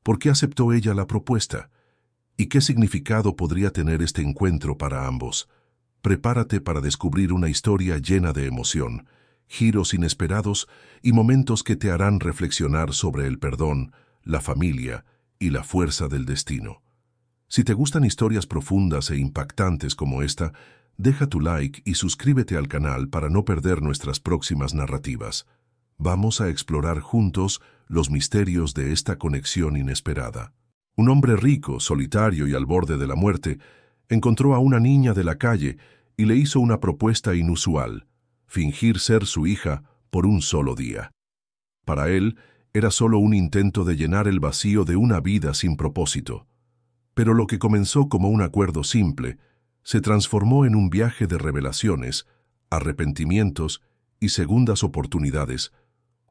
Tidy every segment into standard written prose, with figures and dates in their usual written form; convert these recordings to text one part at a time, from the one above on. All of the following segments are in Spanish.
¿Por qué aceptó ella la propuesta? ¿Y qué significado podría tener este encuentro para ambos? Prepárate para descubrir una historia llena de emoción, giros inesperados y momentos que te harán reflexionar sobre el perdón, la familia y la fuerza del destino. Si te gustan historias profundas e impactantes como esta, deja tu like y suscríbete al canal para no perder nuestras próximas narrativas. Vamos a explorar juntos los misterios de esta conexión inesperada. Un hombre rico, solitario y al borde de la muerte, encontró a una niña de la calle y le hizo una propuesta inusual: fingir ser su hija por un solo día. Para él, era solo un intento de llenar el vacío de una vida sin propósito. Pero lo que comenzó como un acuerdo simple, se transformó en un viaje de revelaciones, arrepentimientos y segundas oportunidades,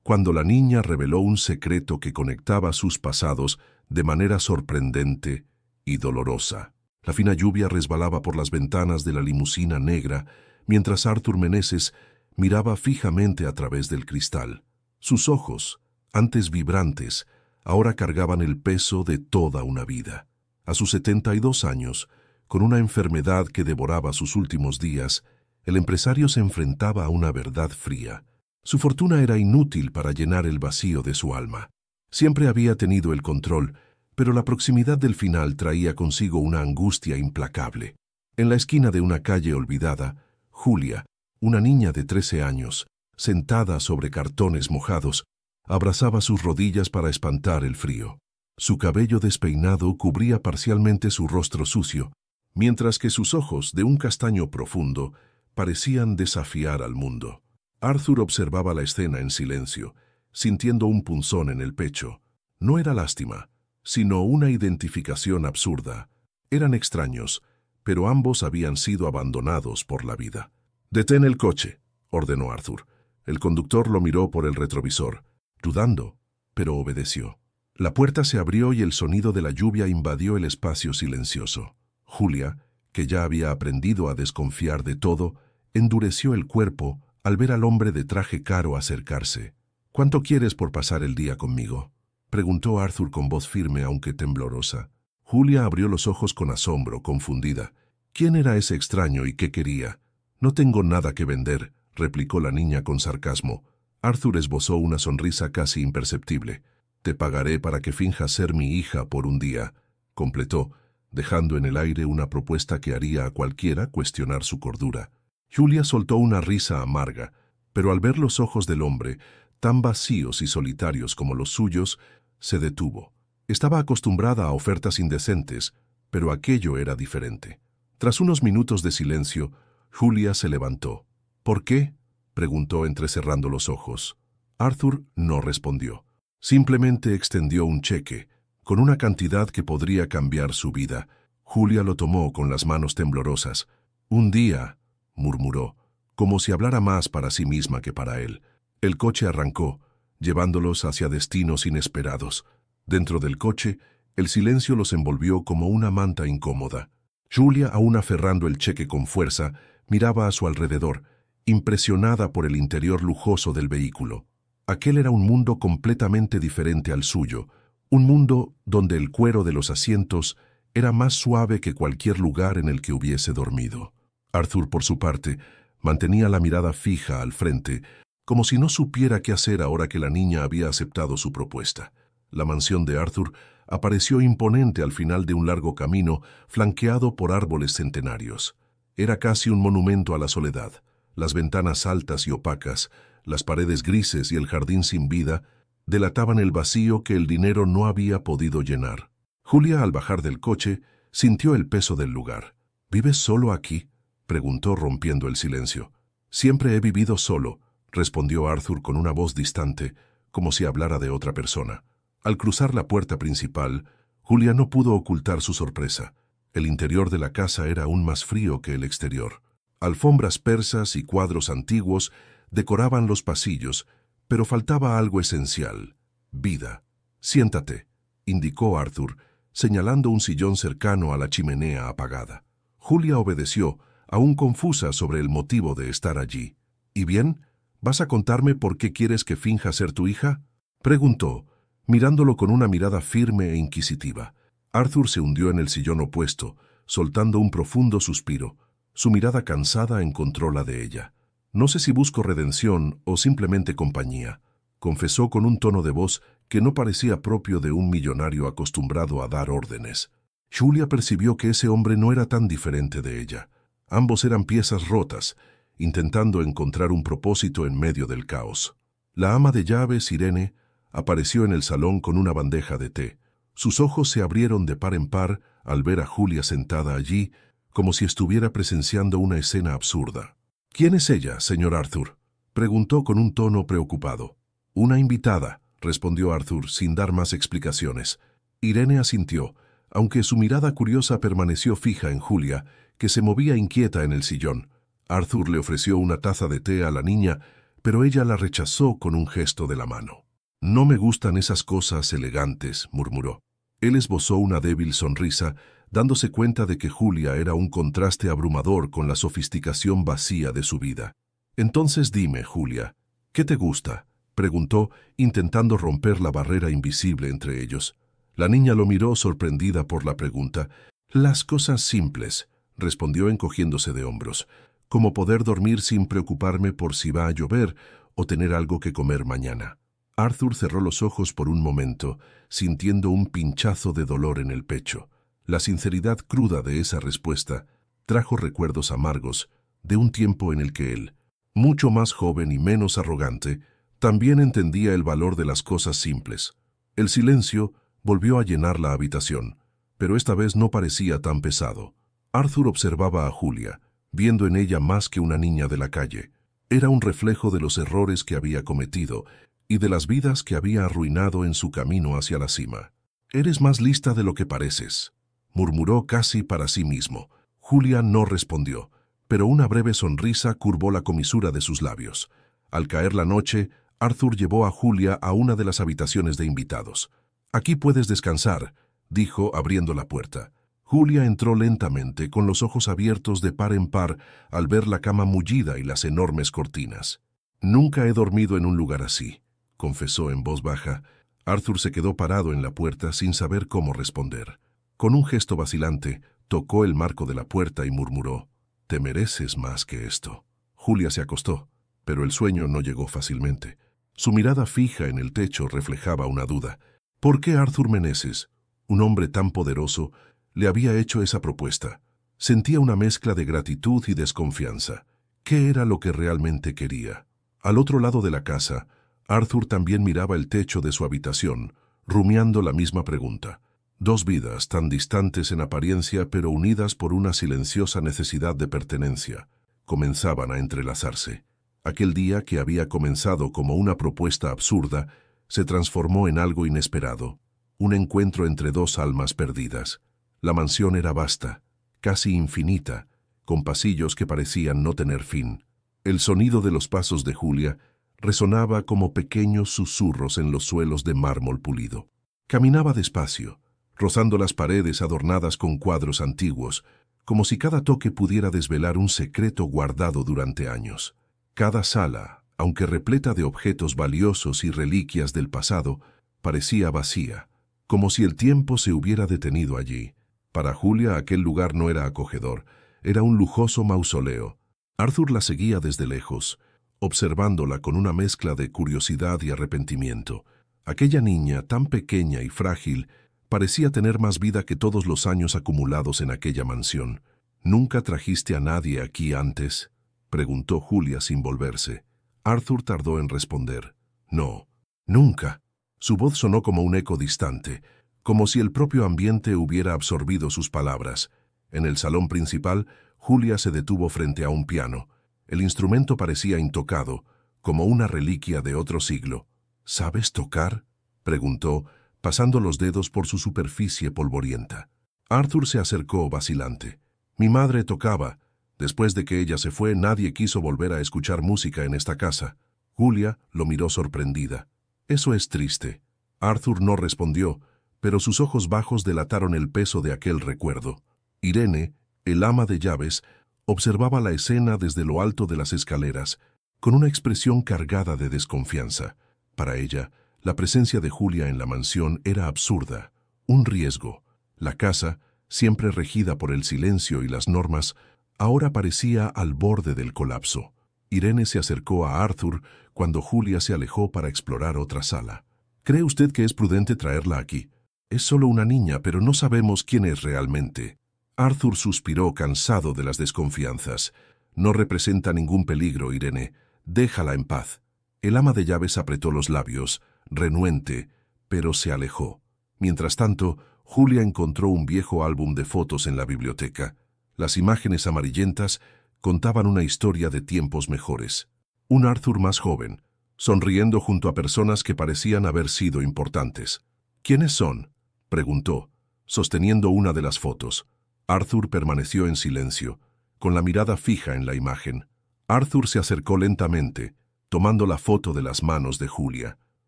cuando la niña reveló un secreto que conectaba sus pasados de manera sorprendente y dolorosa. La fina lluvia resbalaba por las ventanas de la limusina negra, mientras Arthur Meneses miraba fijamente a través del cristal. Sus ojos, antes vibrantes, ahora cargaban el peso de toda una vida. A sus 72 años, con una enfermedad que devoraba sus últimos días, el empresario se enfrentaba a una verdad fría. Su fortuna era inútil para llenar el vacío de su alma. Siempre había tenido el control, pero la proximidad del final traía consigo una angustia implacable. En la esquina de una calle olvidada, Julia, una niña de 13 años, sentada sobre cartones mojados, abrazaba sus rodillas para espantar el frío. Su cabello despeinado cubría parcialmente su rostro sucio, mientras que sus ojos, de un castaño profundo, parecían desafiar al mundo. Arthur observaba la escena en silencio, sintiendo un punzón en el pecho. No era lástima, sino una identificación absurda. Eran extraños, pero ambos habían sido abandonados por la vida. «Detén el coche», ordenó Arthur. El conductor lo miró por el retrovisor, dudando, pero obedeció. La puerta se abrió y el sonido de la lluvia invadió el espacio silencioso. Julia, que ya había aprendido a desconfiar de todo, endureció el cuerpo al ver al hombre de traje caro acercarse. «¿Cuánto quieres por pasar el día conmigo?», preguntó Arthur con voz firme aunque temblorosa. Julia abrió los ojos con asombro, confundida. ¿Quién era ese extraño y qué quería? «No tengo nada que vender», replicó la niña con sarcasmo. Arthur esbozó una sonrisa casi imperceptible. «Te pagaré para que finjas ser mi hija por un día», completó, dejando en el aire una propuesta que haría a cualquiera cuestionar su cordura. Julia soltó una risa amarga, pero al ver los ojos del hombre, tan vacíos y solitarios como los suyos, se detuvo. Estaba acostumbrada a ofertas indecentes, pero aquello era diferente. Tras unos minutos de silencio, Julia se levantó. «¿Por qué?», preguntó entrecerrando los ojos. Arthur no respondió. Simplemente extendió un cheque, con una cantidad que podría cambiar su vida. Julia lo tomó con las manos temblorosas. «Un día», murmuró, como si hablara más para sí misma que para él. El coche arrancó, llevándolos hacia destinos inesperados. Dentro del coche, el silencio los envolvió como una manta incómoda. Julia, aún aferrando el cheque con fuerza, miraba a su alrededor, impresionada por el interior lujoso del vehículo. Aquel era un mundo completamente diferente al suyo, un mundo donde el cuero de los asientos era más suave que cualquier lugar en el que hubiese dormido. Arthur, por su parte, mantenía la mirada fija al frente, como si no supiera qué hacer ahora que la niña había aceptado su propuesta. La mansión de Arthur apareció imponente al final de un largo camino flanqueado por árboles centenarios. Era casi un monumento a la soledad. Las ventanas altas y opacas, las paredes grises y el jardín sin vida delataban el vacío que el dinero no había podido llenar. Julia, al bajar del coche, sintió el peso del lugar. «¿Vives solo aquí?», preguntó rompiendo el silencio. «Siempre he vivido solo», respondió Arthur con una voz distante, como si hablara de otra persona. Al cruzar la puerta principal, Julia no pudo ocultar su sorpresa. El interior de la casa era aún más frío que el exterior. Alfombras persas y cuadros antiguos decoraban los pasillos, pero faltaba algo esencial: vida. «Siéntate», indicó Arthur, señalando un sillón cercano a la chimenea apagada. Julia obedeció, aún confusa sobre el motivo de estar allí. «¿Y bien? ¿Vas a contarme por qué quieres que finja ser tu hija?», preguntó, mirándolo con una mirada firme e inquisitiva. Arthur se hundió en el sillón opuesto, soltando un profundo suspiro. Su mirada cansada encontró la de ella. «No sé si busco redención o simplemente compañía», confesó con un tono de voz que no parecía propio de un millonario acostumbrado a dar órdenes. Julia percibió que ese hombre no era tan diferente de ella. Ambos eran piezas rotas, intentando encontrar un propósito en medio del caos. La ama de llaves, Irene, apareció en el salón con una bandeja de té. Sus ojos se abrieron de par en par al ver a Julia sentada allí, como si estuviera presenciando una escena absurda. «¿Quién es ella, señor Arthur?», preguntó con un tono preocupado. «Una invitada», respondió Arthur sin dar más explicaciones. Irene asintió, aunque su mirada curiosa permaneció fija en Julia, que se movía inquieta en el sillón. Arthur le ofreció una taza de té a la niña, pero ella la rechazó con un gesto de la mano. «No me gustan esas cosas elegantes», murmuró. Él esbozó una débil sonrisa, dándose cuenta de que Julia era un contraste abrumador con la sofisticación vacía de su vida. «Entonces dime, Julia, ¿qué te gusta?», preguntó, intentando romper la barrera invisible entre ellos. La niña lo miró sorprendida por la pregunta. «Las cosas simples», respondió encogiéndose de hombros, «como poder dormir sin preocuparme por si va a llover o tener algo que comer mañana». Arthur cerró los ojos por un momento, sintiendo un pinchazo de dolor en el pecho. La sinceridad cruda de esa respuesta trajo recuerdos amargos de un tiempo en el que él, mucho más joven y menos arrogante, también entendía el valor de las cosas simples. El silencio volvió a llenar la habitación, pero esta vez no parecía tan pesado. Arthur observaba a Julia, viendo en ella más que una niña de la calle. Era un reflejo de los errores que había cometido y de las vidas que había arruinado en su camino hacia la cima. «Eres más lista de lo que pareces», murmuró casi para sí mismo. Julia no respondió, pero una breve sonrisa curvó la comisura de sus labios. Al caer la noche, Arthur llevó a Julia a una de las habitaciones de invitados. «Aquí puedes descansar», dijo abriendo la puerta. Julia entró lentamente, con los ojos abiertos de par en par al ver la cama mullida y las enormes cortinas. «Nunca he dormido en un lugar así», confesó en voz baja. Arthur se quedó parado en la puerta sin saber cómo responder. Con un gesto vacilante, tocó el marco de la puerta y murmuró: «Te mereces más que esto». Julia se acostó, pero el sueño no llegó fácilmente. Su mirada fija en el techo reflejaba una duda. ¿Por qué Arthur Meneses, un hombre tan poderoso, le había hecho esa propuesta? Sentía una mezcla de gratitud y desconfianza. ¿Qué era lo que realmente quería? Al otro lado de la casa, Arthur también miraba el techo de su habitación, rumiando la misma pregunta. Dos vidas tan distantes en apariencia pero unidas por una silenciosa necesidad de pertenencia, comenzaban a entrelazarse. Aquel día que había comenzado como una propuesta absurda, se transformó en algo inesperado, un encuentro entre dos almas perdidas. La mansión era vasta, casi infinita, con pasillos que parecían no tener fin. El sonido de los pasos de Julia resonaba como pequeños susurros en los suelos de mármol pulido. Caminaba despacio, rozando las paredes adornadas con cuadros antiguos, como si cada toque pudiera desvelar un secreto guardado durante años. Cada sala, aunque repleta de objetos valiosos y reliquias del pasado, parecía vacía, como si el tiempo se hubiera detenido allí. Para Julia aquel lugar no era acogedor, era un lujoso mausoleo. Arthur la seguía desde lejos, observándola con una mezcla de curiosidad y arrepentimiento. Aquella niña, tan pequeña y frágil, parecía tener más vida que todos los años acumulados en aquella mansión. «¿Nunca trajiste a nadie aquí antes?», preguntó Julia sin volverse. Arthur tardó en responder. «No, nunca». Su voz sonó como un eco distante, como si el propio ambiente hubiera absorbido sus palabras. En el salón principal, Julia se detuvo frente a un piano. El instrumento parecía intocado, como una reliquia de otro siglo. «¿Sabes tocar?», preguntó, pasando los dedos por su superficie polvorienta. Arthur se acercó vacilante. «Mi madre tocaba. Después de que ella se fue, nadie quiso volver a escuchar música en esta casa». Julia lo miró sorprendida. «Eso es triste». Arthur no respondió, pero sus ojos bajos delataron el peso de aquel recuerdo. Irene, el ama de llaves, observaba la escena desde lo alto de las escaleras, con una expresión cargada de desconfianza. Para ella, La presencia de Julia en la mansión era absurda, un riesgo. La casa, siempre regida por el silencio y las normas, ahora parecía al borde del colapso. Irene se acercó a Arthur cuando Julia se alejó para explorar otra sala. ¿Cree usted que es prudente traerla aquí? Es solo una niña, pero no sabemos quién es realmente. Arthur suspiró cansado de las desconfianzas. No representa ningún peligro, Irene. Déjala en paz. El ama de llaves apretó los labios, renuente, pero se alejó. Mientras tanto, Julia encontró un viejo álbum de fotos en la biblioteca. Las imágenes amarillentas contaban una historia de tiempos mejores. Un Arthur más joven, sonriendo junto a personas que parecían haber sido importantes. ¿Quiénes son?, preguntó, sosteniendo una de las fotos. Arthur permaneció en silencio, con la mirada fija en la imagen. Arthur se acercó lentamente, tomando la foto de las manos de Julia.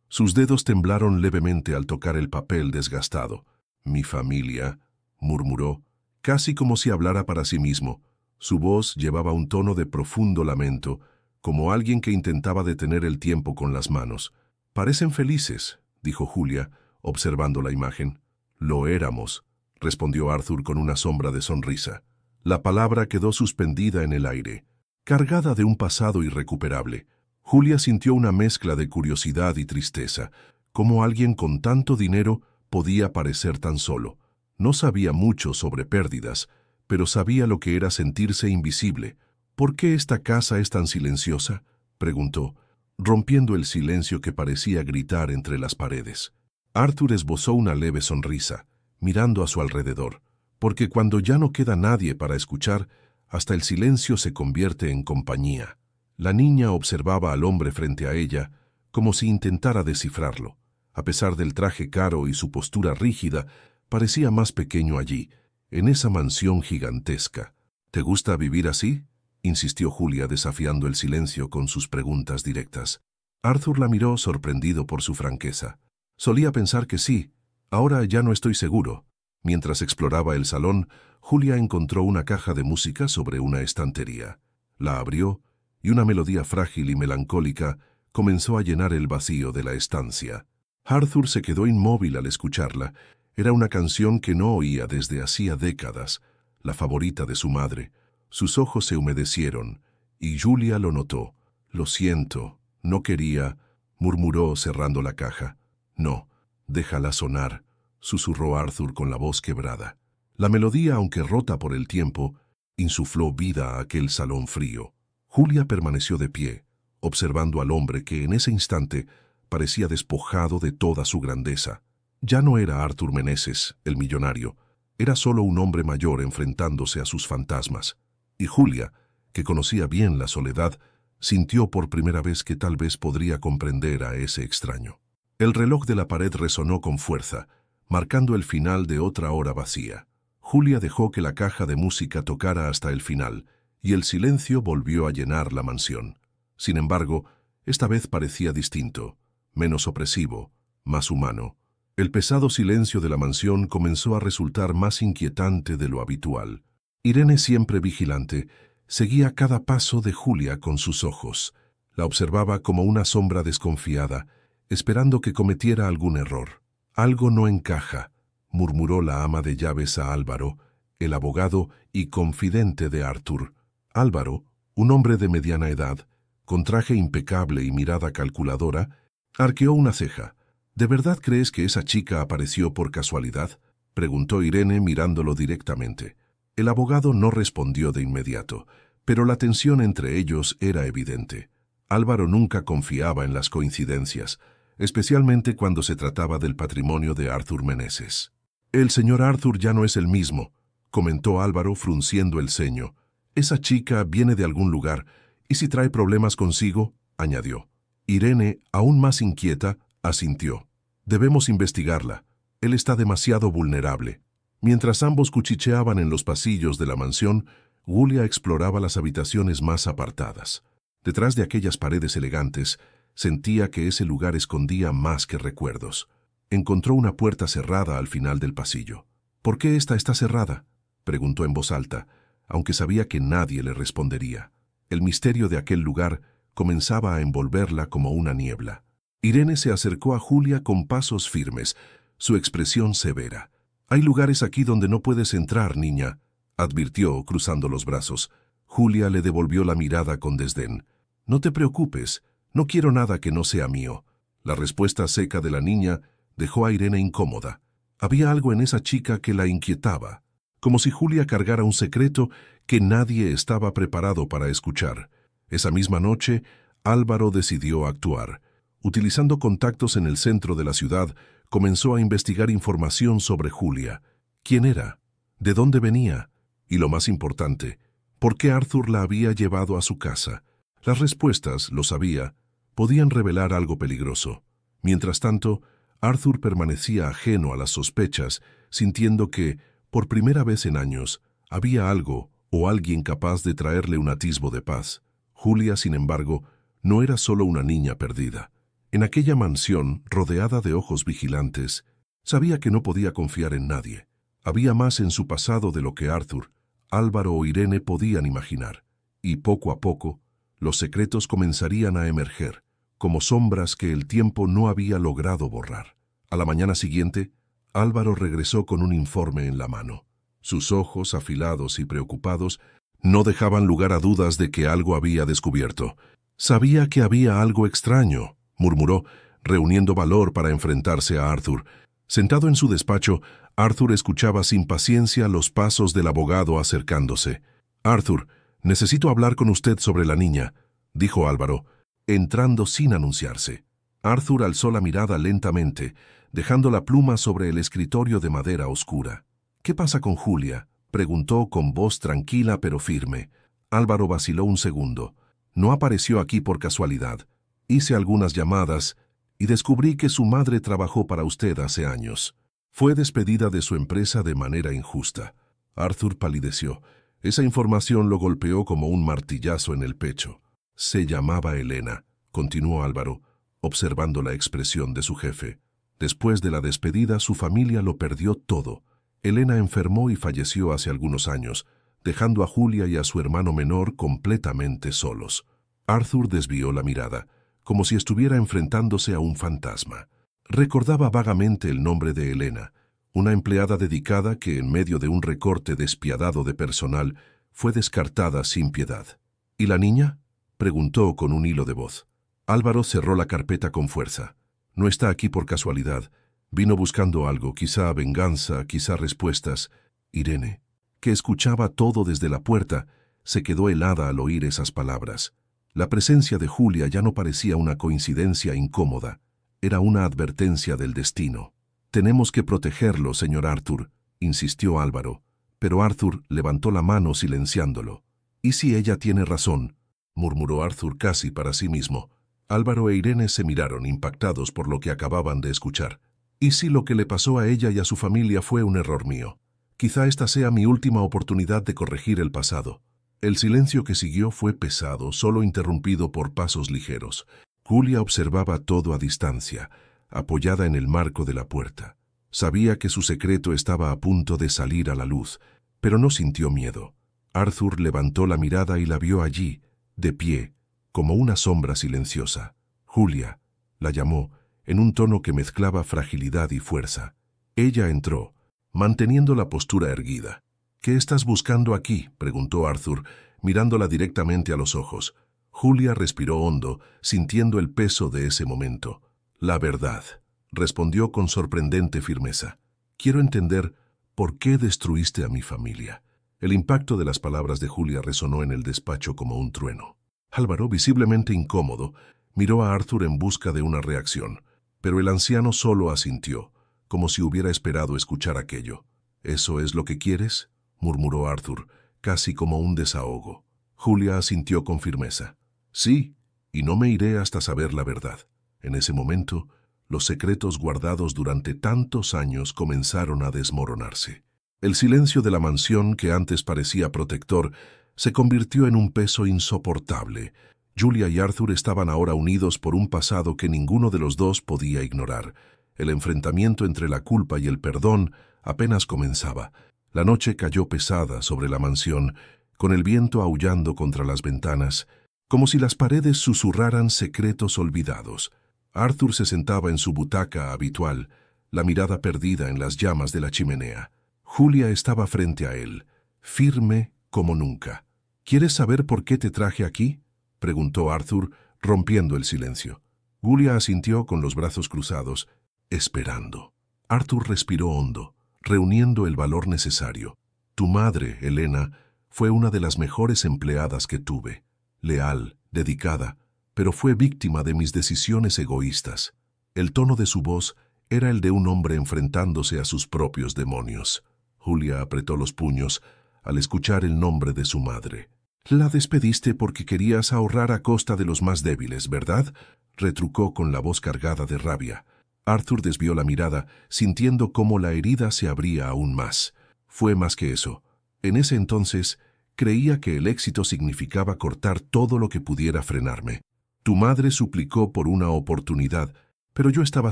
Sus dedos temblaron levemente al tocar el papel desgastado. «Mi familia», murmuró, casi como si hablara para sí mismo. Su voz llevaba un tono de profundo lamento, como alguien que intentaba detener el tiempo con las manos. «Parecen felices», dijo Julia, observando la imagen. «Lo éramos», respondió Arthur con una sombra de sonrisa. La palabra quedó suspendida en el aire, cargada de un pasado irrecuperable. Julia sintió una mezcla de curiosidad y tristeza. ¿Cómo alguien con tanto dinero podía parecer tan solo? No sabía mucho sobre pérdidas, pero sabía lo que era sentirse invisible. «¿Por qué esta casa es tan silenciosa?», preguntó, rompiendo el silencio que parecía gritar entre las paredes. Arthur esbozó una leve sonrisa, mirando a su alrededor, porque cuando ya no queda nadie para escuchar, hasta el silencio se convierte en compañía. La niña observaba al hombre frente a ella, como si intentara descifrarlo. A pesar del traje caro y su postura rígida, parecía más pequeño allí, en esa mansión gigantesca. «¿Te gusta vivir así?», insistió Julia, desafiando el silencio con sus preguntas directas. Arthur la miró sorprendido por su franqueza. «Solía pensar que sí, ahora ya no estoy seguro». Mientras exploraba el salón, Julia encontró una caja de música sobre una estantería. La abrió, y una melodía frágil y melancólica comenzó a llenar el vacío de la estancia. Arthur se quedó inmóvil al escucharla. Era una canción que no oía desde hacía décadas, la favorita de su madre. Sus ojos se humedecieron, y Julia lo notó. «Lo siento, no quería», murmuró cerrando la caja. «No, déjala sonar», susurró Arthur con la voz quebrada. La melodía, aunque rota por el tiempo, insufló vida a aquel salón frío. Julia permaneció de pie, observando al hombre que en ese instante parecía despojado de toda su grandeza. Ya no era Arthur Meneses, el millonario, era solo un hombre mayor enfrentándose a sus fantasmas. Y Julia, que conocía bien la soledad, sintió por primera vez que tal vez podría comprender a ese extraño. El reloj de la pared resonó con fuerza, marcando el final de otra hora vacía. Julia dejó que la caja de música tocara hasta el final, y el silencio volvió a llenar la mansión. Sin embargo, esta vez parecía distinto, menos opresivo, más humano. El pesado silencio de la mansión comenzó a resultar más inquietante de lo habitual. Irene, siempre vigilante, seguía cada paso de Julia con sus ojos. La observaba como una sombra desconfiada, esperando que cometiera algún error. «Algo no encaja», murmuró la ama de llaves a Álvaro, el abogado y confidente de Arthur. Álvaro, un hombre de mediana edad, con traje impecable y mirada calculadora, arqueó una ceja. «¿De verdad crees que esa chica apareció por casualidad?», preguntó Irene mirándolo directamente. El abogado no respondió de inmediato, pero la tensión entre ellos era evidente. Álvaro nunca confiaba en las coincidencias, especialmente cuando se trataba del patrimonio de Arthur Meneses. «El señor Arthur ya no es el mismo», comentó Álvaro frunciendo el ceño. «Esa chica viene de algún lugar, y si trae problemas consigo», añadió. Irene, aún más inquieta, asintió. «Debemos investigarla. Él está demasiado vulnerable». Mientras ambos cuchicheaban en los pasillos de la mansión, Julia exploraba las habitaciones más apartadas. Detrás de aquellas paredes elegantes, sentía que ese lugar escondía más que recuerdos. Encontró una puerta cerrada al final del pasillo. «¿Por qué esta está cerrada?», preguntó en voz alta, aunque sabía que nadie le respondería. El misterio de aquel lugar comenzaba a envolverla como una niebla. Irene se acercó a Julia con pasos firmes, su expresión severa. «Hay lugares aquí donde no puedes entrar, niña», advirtió, cruzando los brazos. Julia le devolvió la mirada con desdén. «No te preocupes, no quiero nada que no sea mío». La respuesta seca de la niña dejó a Irene incómoda. Había algo en esa chica que la inquietaba, como si Julia cargara un secreto que nadie estaba preparado para escuchar. Esa misma noche, Álvaro decidió actuar. Utilizando contactos en el centro de la ciudad, comenzó a investigar información sobre Julia. ¿Quién era? ¿De dónde venía? Y lo más importante, ¿por qué Arthur la había llevado a su casa? Las respuestas, lo sabía, podían revelar algo peligroso. Mientras tanto, Arthur permanecía ajeno a las sospechas, sintiendo que, por primera vez en años, había algo o alguien capaz de traerle un atisbo de paz. Julia, sin embargo, no era solo una niña perdida. En aquella mansión, rodeada de ojos vigilantes, sabía que no podía confiar en nadie. Había más en su pasado de lo que Arthur, Álvaro o Irene podían imaginar. Y poco a poco, los secretos comenzarían a emerger, como sombras que el tiempo no había logrado borrar. A la mañana siguiente, Álvaro regresó con un informe en la mano. Sus ojos, afilados y preocupados, no dejaban lugar a dudas de que algo había descubierto. «Sabía que había algo extraño», murmuró, reuniendo valor para enfrentarse a Arthur. Sentado en su despacho, Arthur escuchaba sin paciencia los pasos del abogado acercándose. «Arthur, necesito hablar con usted sobre la niña», dijo Álvaro, entrando sin anunciarse. Arthur alzó la mirada lentamente, dejando la pluma sobre el escritorio de madera oscura. «¿Qué pasa con Julia?», preguntó con voz tranquila pero firme. Álvaro vaciló un segundo. «No apareció aquí por casualidad. Hice algunas llamadas y descubrí que su madre trabajó para usted hace años. Fue despedida de su empresa de manera injusta». Arthur palideció. Esa información lo golpeó como un martillazo en el pecho. «Se llamaba Elena», continuó Álvaro, observando la expresión de su jefe. «Después de la despedida, su familia lo perdió todo. Elena enfermó y falleció hace algunos años, dejando a Julia y a su hermano menor completamente solos». Arthur desvió la mirada, como si estuviera enfrentándose a un fantasma. Recordaba vagamente el nombre de Elena, una empleada dedicada que, en medio de un recorte despiadado de personal, fue descartada sin piedad. «¿Y la niña?», preguntó con un hilo de voz. Álvaro cerró la carpeta con fuerza. «No está aquí por casualidad. Vino buscando algo, quizá venganza, quizá respuestas». Irene, que escuchaba todo desde la puerta, se quedó helada al oír esas palabras. La presencia de Julia ya no parecía una coincidencia incómoda. Era una advertencia del destino. «Tenemos que protegerlo, señor Arthur», insistió Álvaro, pero Arthur levantó la mano silenciándolo. «¿Y si ella tiene razón?», murmuró Arthur casi para sí mismo. Álvaro e Irene se miraron impactados por lo que acababan de escuchar. «¿Y si lo que le pasó a ella y a su familia fue un error mío? Quizá esta sea mi última oportunidad de corregir el pasado». El silencio que siguió fue pesado, solo interrumpido por pasos ligeros. Julia observaba todo a distancia, apoyada en el marco de la puerta. Sabía que su secreto estaba a punto de salir a la luz, pero no sintió miedo. Arthur levantó la mirada y la vio allí, de pie, como una sombra silenciosa. «Julia», la llamó, en un tono que mezclaba fragilidad y fuerza. Ella entró, manteniendo la postura erguida. «¿Qué estás buscando aquí?», preguntó Arthur, mirándola directamente a los ojos. Julia respiró hondo, sintiendo el peso de ese momento. «La verdad», respondió con sorprendente firmeza. «Quiero entender por qué destruiste a mi familia». El impacto de las palabras de Julia resonó en el despacho como un trueno. Álvaro, visiblemente incómodo, miró a Arthur en busca de una reacción, pero el anciano solo asintió, como si hubiera esperado escuchar aquello. «¿Eso es lo que quieres?», murmuró Arthur, casi como un desahogo. Julia asintió con firmeza. «Sí, y no me iré hasta saber la verdad». En ese momento, los secretos guardados durante tantos años comenzaron a desmoronarse. El silencio de la mansión, que antes parecía protector, se convirtió en un peso insoportable. Julia y Arthur estaban ahora unidos por un pasado que ninguno de los dos podía ignorar. El enfrentamiento entre la culpa y el perdón apenas comenzaba. La noche cayó pesada sobre la mansión, con el viento aullando contra las ventanas, como si las paredes susurraran secretos olvidados. Arthur se sentaba en su butaca habitual, la mirada perdida en las llamas de la chimenea. Julia estaba frente a él, firme como nunca. ¿Quieres saber por qué te traje aquí?, preguntó Arthur, rompiendo el silencio. Julia asintió con los brazos cruzados, esperando. Arthur respiró hondo, reuniendo el valor necesario. Tu madre, Helena, fue una de las mejores empleadas que tuve. Leal, dedicada, pero fue víctima de mis decisiones egoístas. El tono de su voz era el de un hombre enfrentándose a sus propios demonios. Julia apretó los puños al escuchar el nombre de su madre. «La despediste porque querías ahorrar a costa de los más débiles, ¿verdad?», retrucó con la voz cargada de rabia. Arthur desvió la mirada, sintiendo cómo la herida se abría aún más. Fue más que eso. En ese entonces, creía que el éxito significaba cortar todo lo que pudiera frenarme. Tu madre suplicó por una oportunidad, pero yo estaba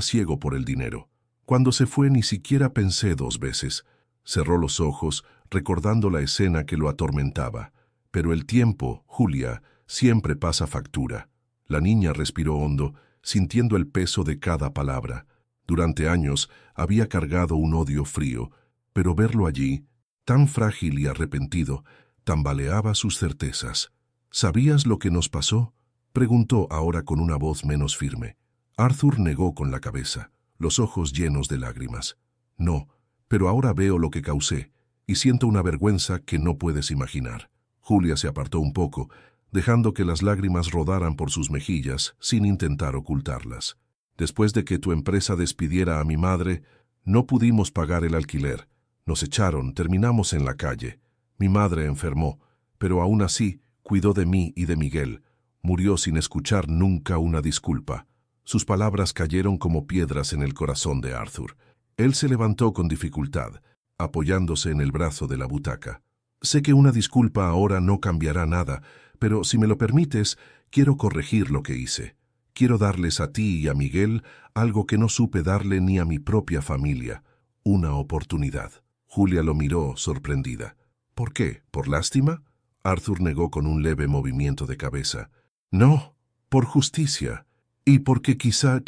ciego por el dinero. Cuando se fue ni siquiera pensé 2 veces. Cerró los ojos, recordando la escena que lo atormentaba. Pero el tiempo, Julia, siempre pasa factura. La niña respiró hondo, sintiendo el peso de cada palabra. Durante años había cargado un odio frío, pero verlo allí, tan frágil y arrepentido, tambaleaba sus certezas. ¿Sabías lo que nos pasó?, preguntó ahora con una voz menos firme. Arthur negó con la cabeza, los ojos llenos de lágrimas. No, pero ahora veo lo que causé, y siento una vergüenza que no puedes imaginar. Julia se apartó un poco, dejando que las lágrimas rodaran por sus mejillas sin intentar ocultarlas. Después de que tu empresa despidiera a mi madre, no pudimos pagar el alquiler. Nos echaron, terminamos en la calle. Mi madre enfermó, pero aún así cuidó de mí y de Miguel. Murió sin escuchar nunca una disculpa. Sus palabras cayeron como piedras en el corazón de Arthur. Él se levantó con dificultad, apoyándose en el brazo de la butaca. Sé que una disculpa ahora no cambiará nada, pero si me lo permites, quiero corregir lo que hice. Quiero darles a ti y a Miguel algo que no supe darle ni a mi propia familia, una oportunidad. Julia lo miró, sorprendida. ¿Por qué? ¿Por lástima? Arthur negó con un leve movimiento de cabeza. No, por justicia. Y porque quizá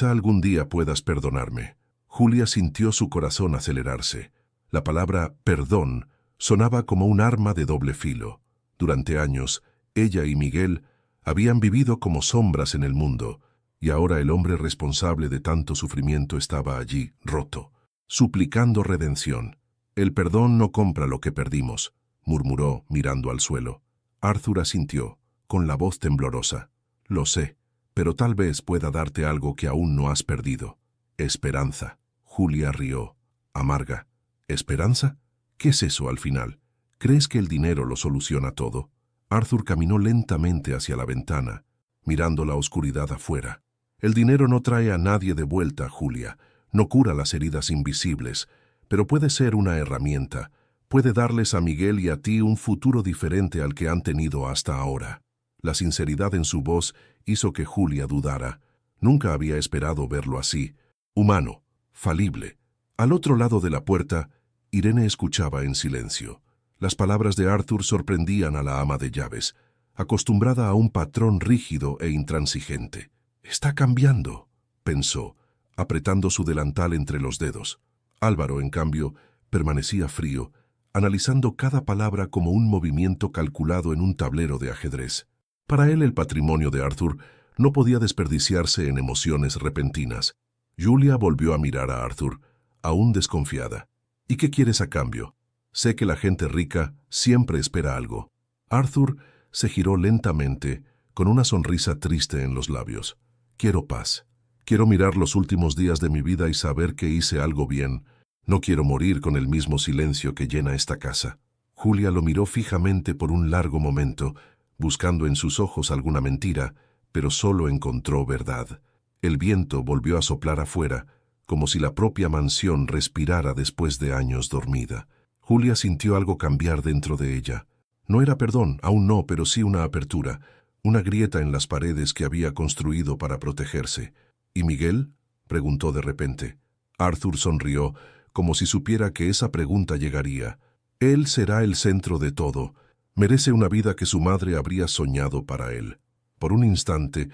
algún día puedas perdonarme. Julia sintió su corazón acelerarse. La palabra perdón sonaba como un arma de doble filo. Durante años, ella y Miguel habían vivido como sombras en el mundo, y ahora el hombre responsable de tanto sufrimiento estaba allí, roto, suplicando redención. El perdón no compra lo que perdimos, murmuró mirando al suelo. Arthur asintió, con la voz temblorosa. Lo sé, pero tal vez pueda darte algo que aún no has perdido. Esperanza. Julia rió, amarga. ¿Esperanza? ¿Qué es eso al final? ¿Crees que el dinero lo soluciona todo? Arthur caminó lentamente hacia la ventana, mirando la oscuridad afuera. El dinero no trae a nadie de vuelta, Julia. No cura las heridas invisibles, pero puede ser una herramienta. Puede darles a Miguel y a ti un futuro diferente al que han tenido hasta ahora. La sinceridad en su voz hizo que Julia dudara. Nunca había esperado verlo así. Humano, falible. Al otro lado de la puerta, Irene escuchaba en silencio. Las palabras de Arthur sorprendían a la ama de llaves, acostumbrada a un patrón rígido e intransigente. «Está cambiando», pensó, apretando su delantal entre los dedos. Álvaro, en cambio, permanecía frío, analizando cada palabra como un movimiento calculado en un tablero de ajedrez. Para él el patrimonio de Arthur no podía desperdiciarse en emociones repentinas. Julia volvió a mirar a Arthur, aún desconfiada. «¿Y qué quieres a cambio? Sé que la gente rica siempre espera algo». Arthur se giró lentamente, con una sonrisa triste en los labios. «Quiero paz. Quiero mirar los últimos días de mi vida y saber que hice algo bien. No quiero morir con el mismo silencio que llena esta casa». Julia lo miró fijamente por un largo momento, buscando en sus ojos alguna mentira, pero solo encontró verdad. El viento volvió a soplar afuera, como si la propia mansión respirara después de años dormida. Julia sintió algo cambiar dentro de ella. No era perdón, aún no, pero sí una apertura, una grieta en las paredes que había construido para protegerse. ¿Y Miguel?, preguntó de repente. Arthur sonrió, como si supiera que esa pregunta llegaría. Él será el centro de todo. Merece una vida que su madre habría soñado para él. Por un instante,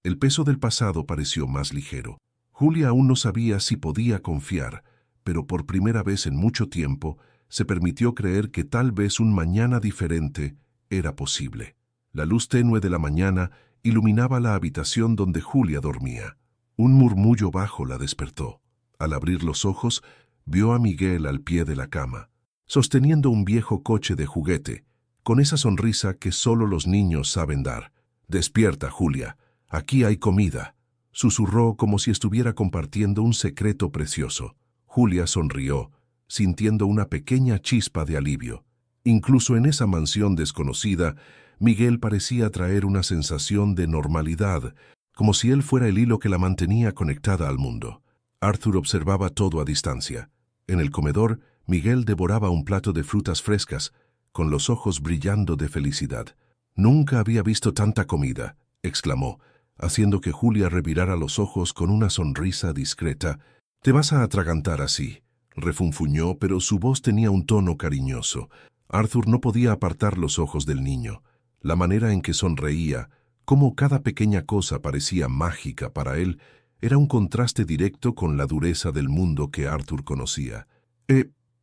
El peso del pasado pareció más ligero. Julia aún no sabía si podía confiar, pero por primera vez en mucho tiempo se permitió creer que tal vez un mañana diferente era posible. La luz tenue de la mañana iluminaba la habitación donde Julia dormía. Un murmullo bajo la despertó. Al abrir los ojos, vio a Miguel al pie de la cama, sosteniendo un viejo coche de juguete, con esa sonrisa que solo los niños saben dar. «Despierta, Julia, aquí hay comida», susurró como si estuviera compartiendo un secreto precioso. Julia sonrió, sintiendo una pequeña chispa de alivio. Incluso en esa mansión desconocida, Miguel parecía traer una sensación de normalidad, como si él fuera el hilo que la mantenía conectada al mundo. Arthur observaba todo a distancia. En el comedor, Miguel devoraba un plato de frutas frescas, con los ojos brillando de felicidad. «Nunca había visto tanta comida», exclamó, haciendo que Julia revirara los ojos con una sonrisa discreta. «Te vas a atragantar así», refunfuñó, pero su voz tenía un tono cariñoso. Arthur no podía apartar los ojos del niño. La manera en que sonreía, cómo cada pequeña cosa parecía mágica para él, era un contraste directo con la dureza del mundo que Arthur conocía.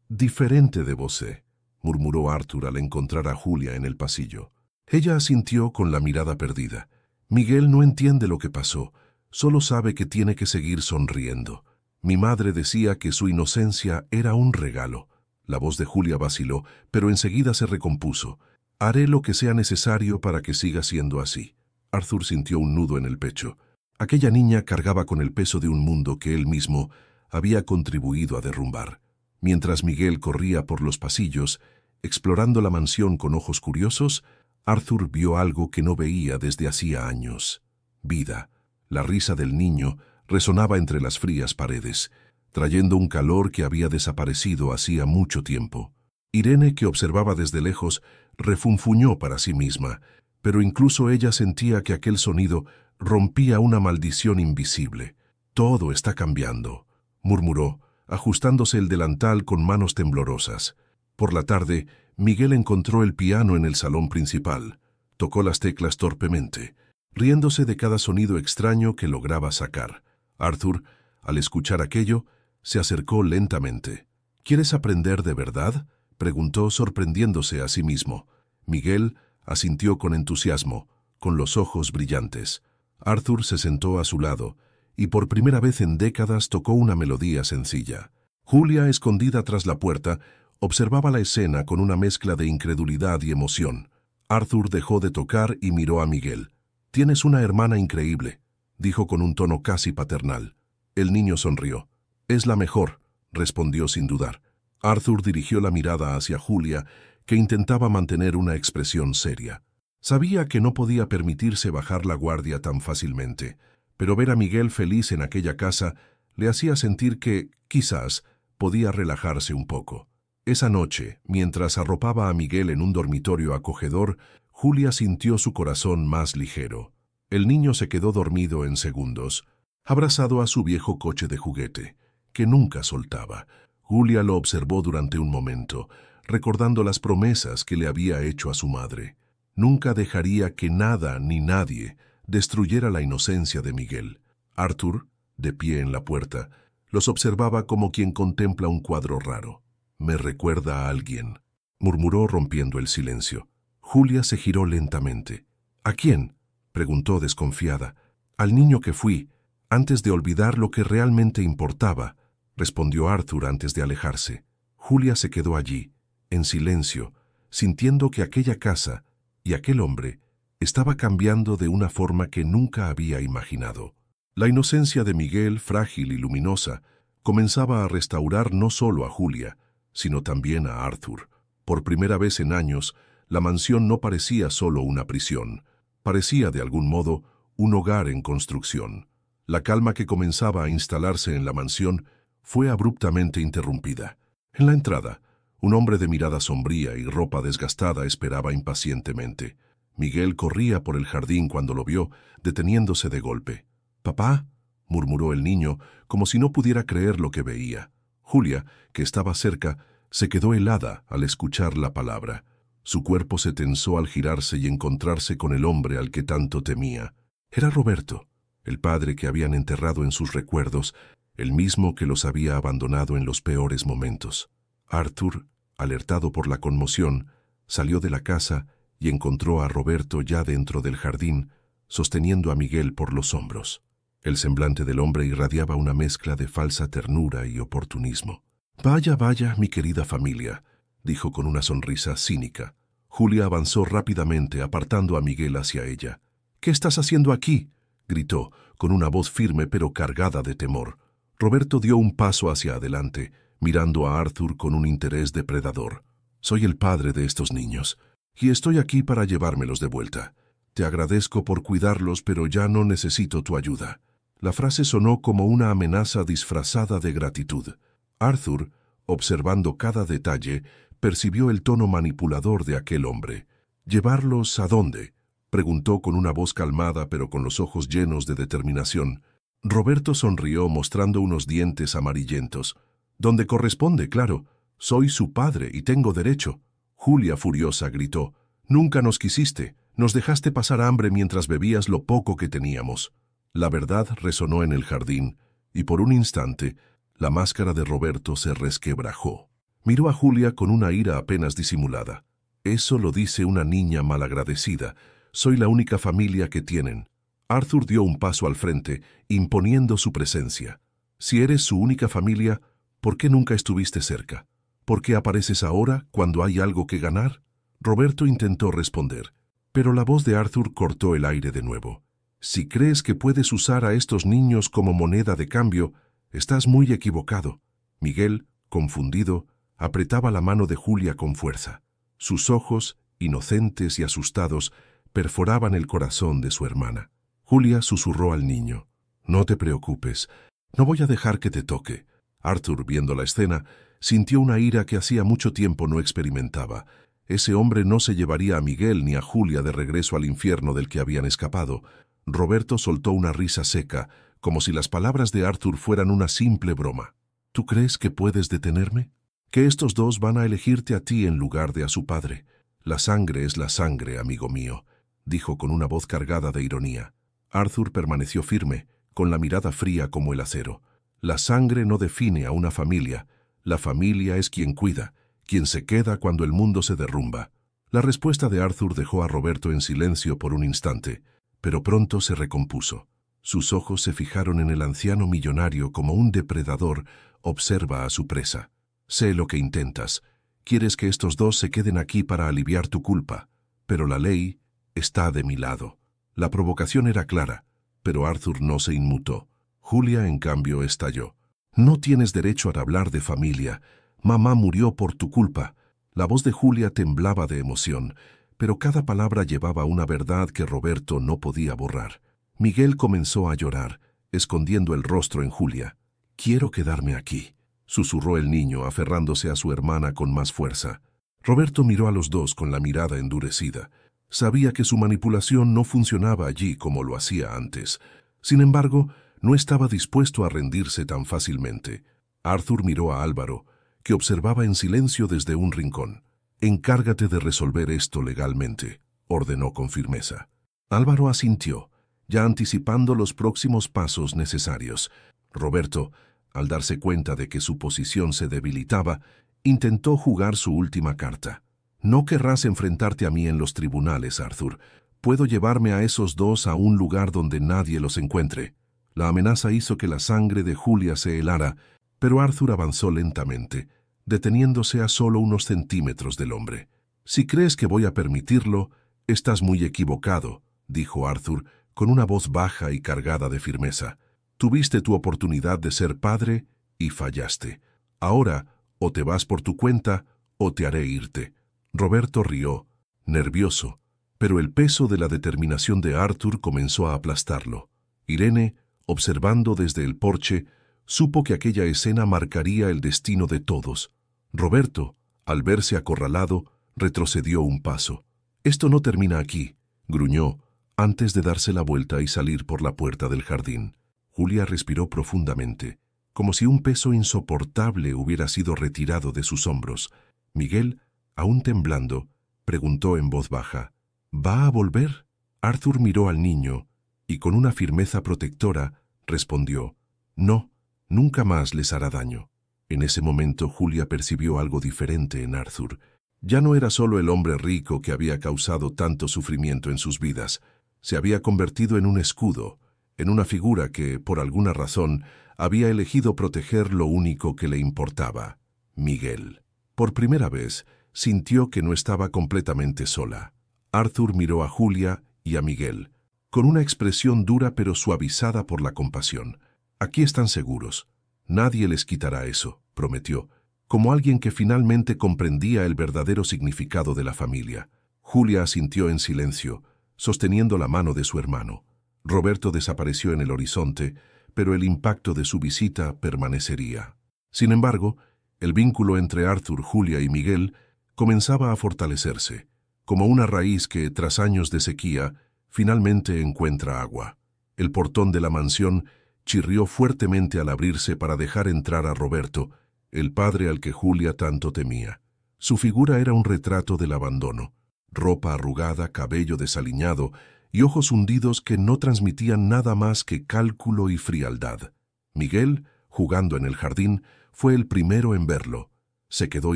Diferente de vosé», murmuró Arthur al encontrar a Julia en el pasillo. Ella asintió con la mirada perdida. «Miguel no entiende lo que pasó, solo sabe que tiene que seguir sonriendo. Mi madre decía que su inocencia era un regalo». La voz de Julia vaciló, pero enseguida se recompuso. «Haré lo que sea necesario para que siga siendo así». Arthur sintió un nudo en el pecho. Aquella niña cargaba con el peso de un mundo que él mismo había contribuido a derrumbar. Mientras Miguel corría por los pasillos, explorando la mansión con ojos curiosos, Arthur vio algo que no veía desde hacía años. Vida. La risa del niño resonaba entre las frías paredes, trayendo un calor que había desaparecido hacía mucho tiempo. Irene, que observaba desde lejos, refunfuñó para sí misma, pero incluso ella sentía que aquel sonido rompía una maldición invisible. «Todo está cambiando», murmuró, ajustándose el delantal con manos temblorosas. Por la tarde, Miguel encontró el piano en el salón principal. Tocó las teclas torpemente, riéndose de cada sonido extraño que lograba sacar. Arthur, al escuchar aquello, se acercó lentamente. «¿Quieres aprender de verdad?», preguntó, sorprendiéndose a sí mismo. Miguel asintió con entusiasmo, con los ojos brillantes. Arthur se sentó a su lado, y por primera vez en décadas tocó una melodía sencilla. Julia, escondida tras la puerta, observaba la escena con una mezcla de incredulidad y emoción. Arthur dejó de tocar y miró a Miguel. «Tienes una hermana increíble», dijo con un tono casi paternal. El niño sonrió. «Es la mejor», respondió sin dudar. Arthur dirigió la mirada hacia Julia, que intentaba mantener una expresión seria. Sabía que no podía permitirse bajar la guardia tan fácilmente, pero ver a Miguel feliz en aquella casa le hacía sentir que, quizás, podía relajarse un poco. Esa noche, mientras arropaba a Miguel en un dormitorio acogedor, Julia sintió su corazón más ligero. El niño se quedó dormido en segundos, abrazado a su viejo coche de juguete, que nunca soltaba. Julia lo observó durante un momento, recordando las promesas que le había hecho a su madre. Nunca dejaría que nada ni nadie destruyera la inocencia de Miguel. Arthur, de pie en la puerta, los observaba como quien contempla un cuadro raro. «Me recuerda a alguien», murmuró rompiendo el silencio. Julia se giró lentamente. «¿A quién?», preguntó desconfiada. «Al niño que fui, antes de olvidar lo que realmente importaba», respondió Arthur antes de alejarse. Julia se quedó allí, en silencio, sintiendo que aquella casa y aquel hombre estaba cambiando de una forma que nunca había imaginado. La inocencia de Miguel, frágil y luminosa, comenzaba a restaurar no solo a Julia, sino también a Arthur. Por primera vez en años, la mansión no parecía solo una prisión. Parecía, de algún modo, un hogar en construcción. La calma que comenzaba a instalarse en la mansión fue abruptamente interrumpida. En la entrada, un hombre de mirada sombría y ropa desgastada esperaba impacientemente. Miguel corría por el jardín cuando lo vio, deteniéndose de golpe. «¿Papá?», murmuró el niño, como si no pudiera creer lo que veía. Julia, que estaba cerca, se quedó helada al escuchar la palabra. Su cuerpo se tensó al girarse y encontrarse con el hombre al que tanto temía. Era Roberto. el padre que habían enterrado en sus recuerdos, el mismo que los había abandonado en los peores momentos. Arthur, alertado por la conmoción, salió de la casa y encontró a Roberto ya dentro del jardín, sosteniendo a Miguel por los hombros. El semblante del hombre irradiaba una mezcla de falsa ternura y oportunismo. «Vaya, vaya, mi querida familia», dijo con una sonrisa cínica. Julia avanzó rápidamente, apartando a Miguel hacia ella. «¿Qué estás haciendo aquí?», gritó, con una voz firme pero cargada de temor. Roberto dio un paso hacia adelante, mirando a Arthur con un interés depredador. «Soy el padre de estos niños, y estoy aquí para llevármelos de vuelta. Te agradezco por cuidarlos, pero ya no necesito tu ayuda». La frase sonó como una amenaza disfrazada de gratitud. Arthur, observando cada detalle, percibió el tono manipulador de aquel hombre. «¿Llevarlos a dónde?», preguntó con una voz calmada pero con los ojos llenos de determinación. Roberto sonrió mostrando unos dientes amarillentos. «Donde corresponde, claro. Soy su padre y tengo derecho». Julia, furiosa, gritó. «Nunca nos quisiste. Nos dejaste pasar hambre mientras bebías lo poco que teníamos». La verdad resonó en el jardín, y por un instante, la máscara de Roberto se resquebrajó. Miró a Julia con una ira apenas disimulada. «Eso lo dice una niña malagradecida. Soy la única familia que tienen». Arthur dio un paso al frente, imponiendo su presencia. «Si eres su única familia, ¿por qué nunca estuviste cerca? ¿Por qué apareces ahora, cuando hay algo que ganar?». Roberto intentó responder, pero la voz de Arthur cortó el aire de nuevo. «Si crees que puedes usar a estos niños como moneda de cambio, estás muy equivocado». Miguel, confundido, apretaba la mano de Julia con fuerza. Sus ojos, inocentes y asustados, perforaban el corazón de su hermana. Julia susurró al niño. «No te preocupes, no voy a dejar que te toque». Arthur, viendo la escena, sintió una ira que hacía mucho tiempo no experimentaba. Ese hombre no se llevaría a Miguel ni a Julia de regreso al infierno del que habían escapado. Roberto soltó una risa seca, como si las palabras de Arthur fueran una simple broma. «¿Tú crees que puedes detenerme? Que estos dos van a elegirte a ti en lugar de a su padre. La sangre es la sangre, amigo mío», dijo con una voz cargada de ironía. Arthur permaneció firme, con la mirada fría como el acero. «La sangre no define a una familia. La familia es quien cuida, quien se queda cuando el mundo se derrumba». La respuesta de Arthur dejó a Roberto en silencio por un instante, pero pronto se recompuso. Sus ojos se fijaron en el anciano millonario como un depredador observa a su presa. «Sé lo que intentas. Quieres que estos dos se queden aquí para aliviar tu culpa, pero la ley está de mi lado». La provocación era clara, pero Arthur no se inmutó. Julia, en cambio, estalló. «No tienes derecho a hablar de familia. Mamá murió por tu culpa». La voz de Julia temblaba de emoción, pero cada palabra llevaba una verdad que Roberto no podía borrar. Miguel comenzó a llorar, escondiendo el rostro en Julia. «Quiero quedarme aquí», susurró el niño, aferrándose a su hermana con más fuerza. Roberto miró a los dos con la mirada endurecida. Sabía que su manipulación no funcionaba allí como lo hacía antes. Sin embargo, no estaba dispuesto a rendirse tan fácilmente. Arthur miró a Álvaro, que observaba en silencio desde un rincón. «Encárgate de resolver esto legalmente», ordenó con firmeza. Álvaro asintió, ya anticipando los próximos pasos necesarios. Roberto, al darse cuenta de que su posición se debilitaba, intentó jugar su última carta. «No querrás enfrentarte a mí en los tribunales, Arthur. Puedo llevarme a esos dos a un lugar donde nadie los encuentre». La amenaza hizo que la sangre de Julia se helara, pero Arthur avanzó lentamente, deteniéndose a solo unos centímetros del hombre. «Si crees que voy a permitirlo, estás muy equivocado», dijo Arthur, con una voz baja y cargada de firmeza. «Tuviste tu oportunidad de ser padre y fallaste. Ahora, o te vas por tu cuenta, o te haré irte». Roberto rió, nervioso, pero el peso de la determinación de Arthur comenzó a aplastarlo. Irene, observando desde el porche, supo que aquella escena marcaría el destino de todos. Roberto, al verse acorralado, retrocedió un paso. «Esto no termina aquí», gruñó, antes de darse la vuelta y salir por la puerta del jardín. Julia respiró profundamente, como si un peso insoportable hubiera sido retirado de sus hombros. Miguel, aún temblando, preguntó en voz baja, «¿Va a volver?». Arthur miró al niño, y con una firmeza protectora respondió: «No, nunca más les hará daño». En ese momento Julia percibió algo diferente en Arthur. Ya no era solo el hombre rico que había causado tanto sufrimiento en sus vidas. Se había convertido en un escudo, en una figura que, por alguna razón, había elegido proteger lo único que le importaba: Miguel. Por primera vez, sintió que no estaba completamente sola. Arthur miró a Julia y a Miguel, con una expresión dura pero suavizada por la compasión. «Aquí están seguros. Nadie les quitará eso», prometió, como alguien que finalmente comprendía el verdadero significado de la familia. Julia asintió en silencio, sosteniendo la mano de su hermano. Roberto desapareció en el horizonte, pero el impacto de su visita permanecería. Sin embargo, el vínculo entre Arthur, Julia y Miguel comenzaba a fortalecerse, como una raíz que, tras años de sequía, finalmente encuentra agua. El portón de la mansión chirrió fuertemente al abrirse para dejar entrar a Roberto, el padre al que Julia tanto temía. Su figura era un retrato del abandono: ropa arrugada, cabello desaliñado y ojos hundidos que no transmitían nada más que cálculo y frialdad. Miguel, jugando en el jardín, fue el primero en verlo. Se quedó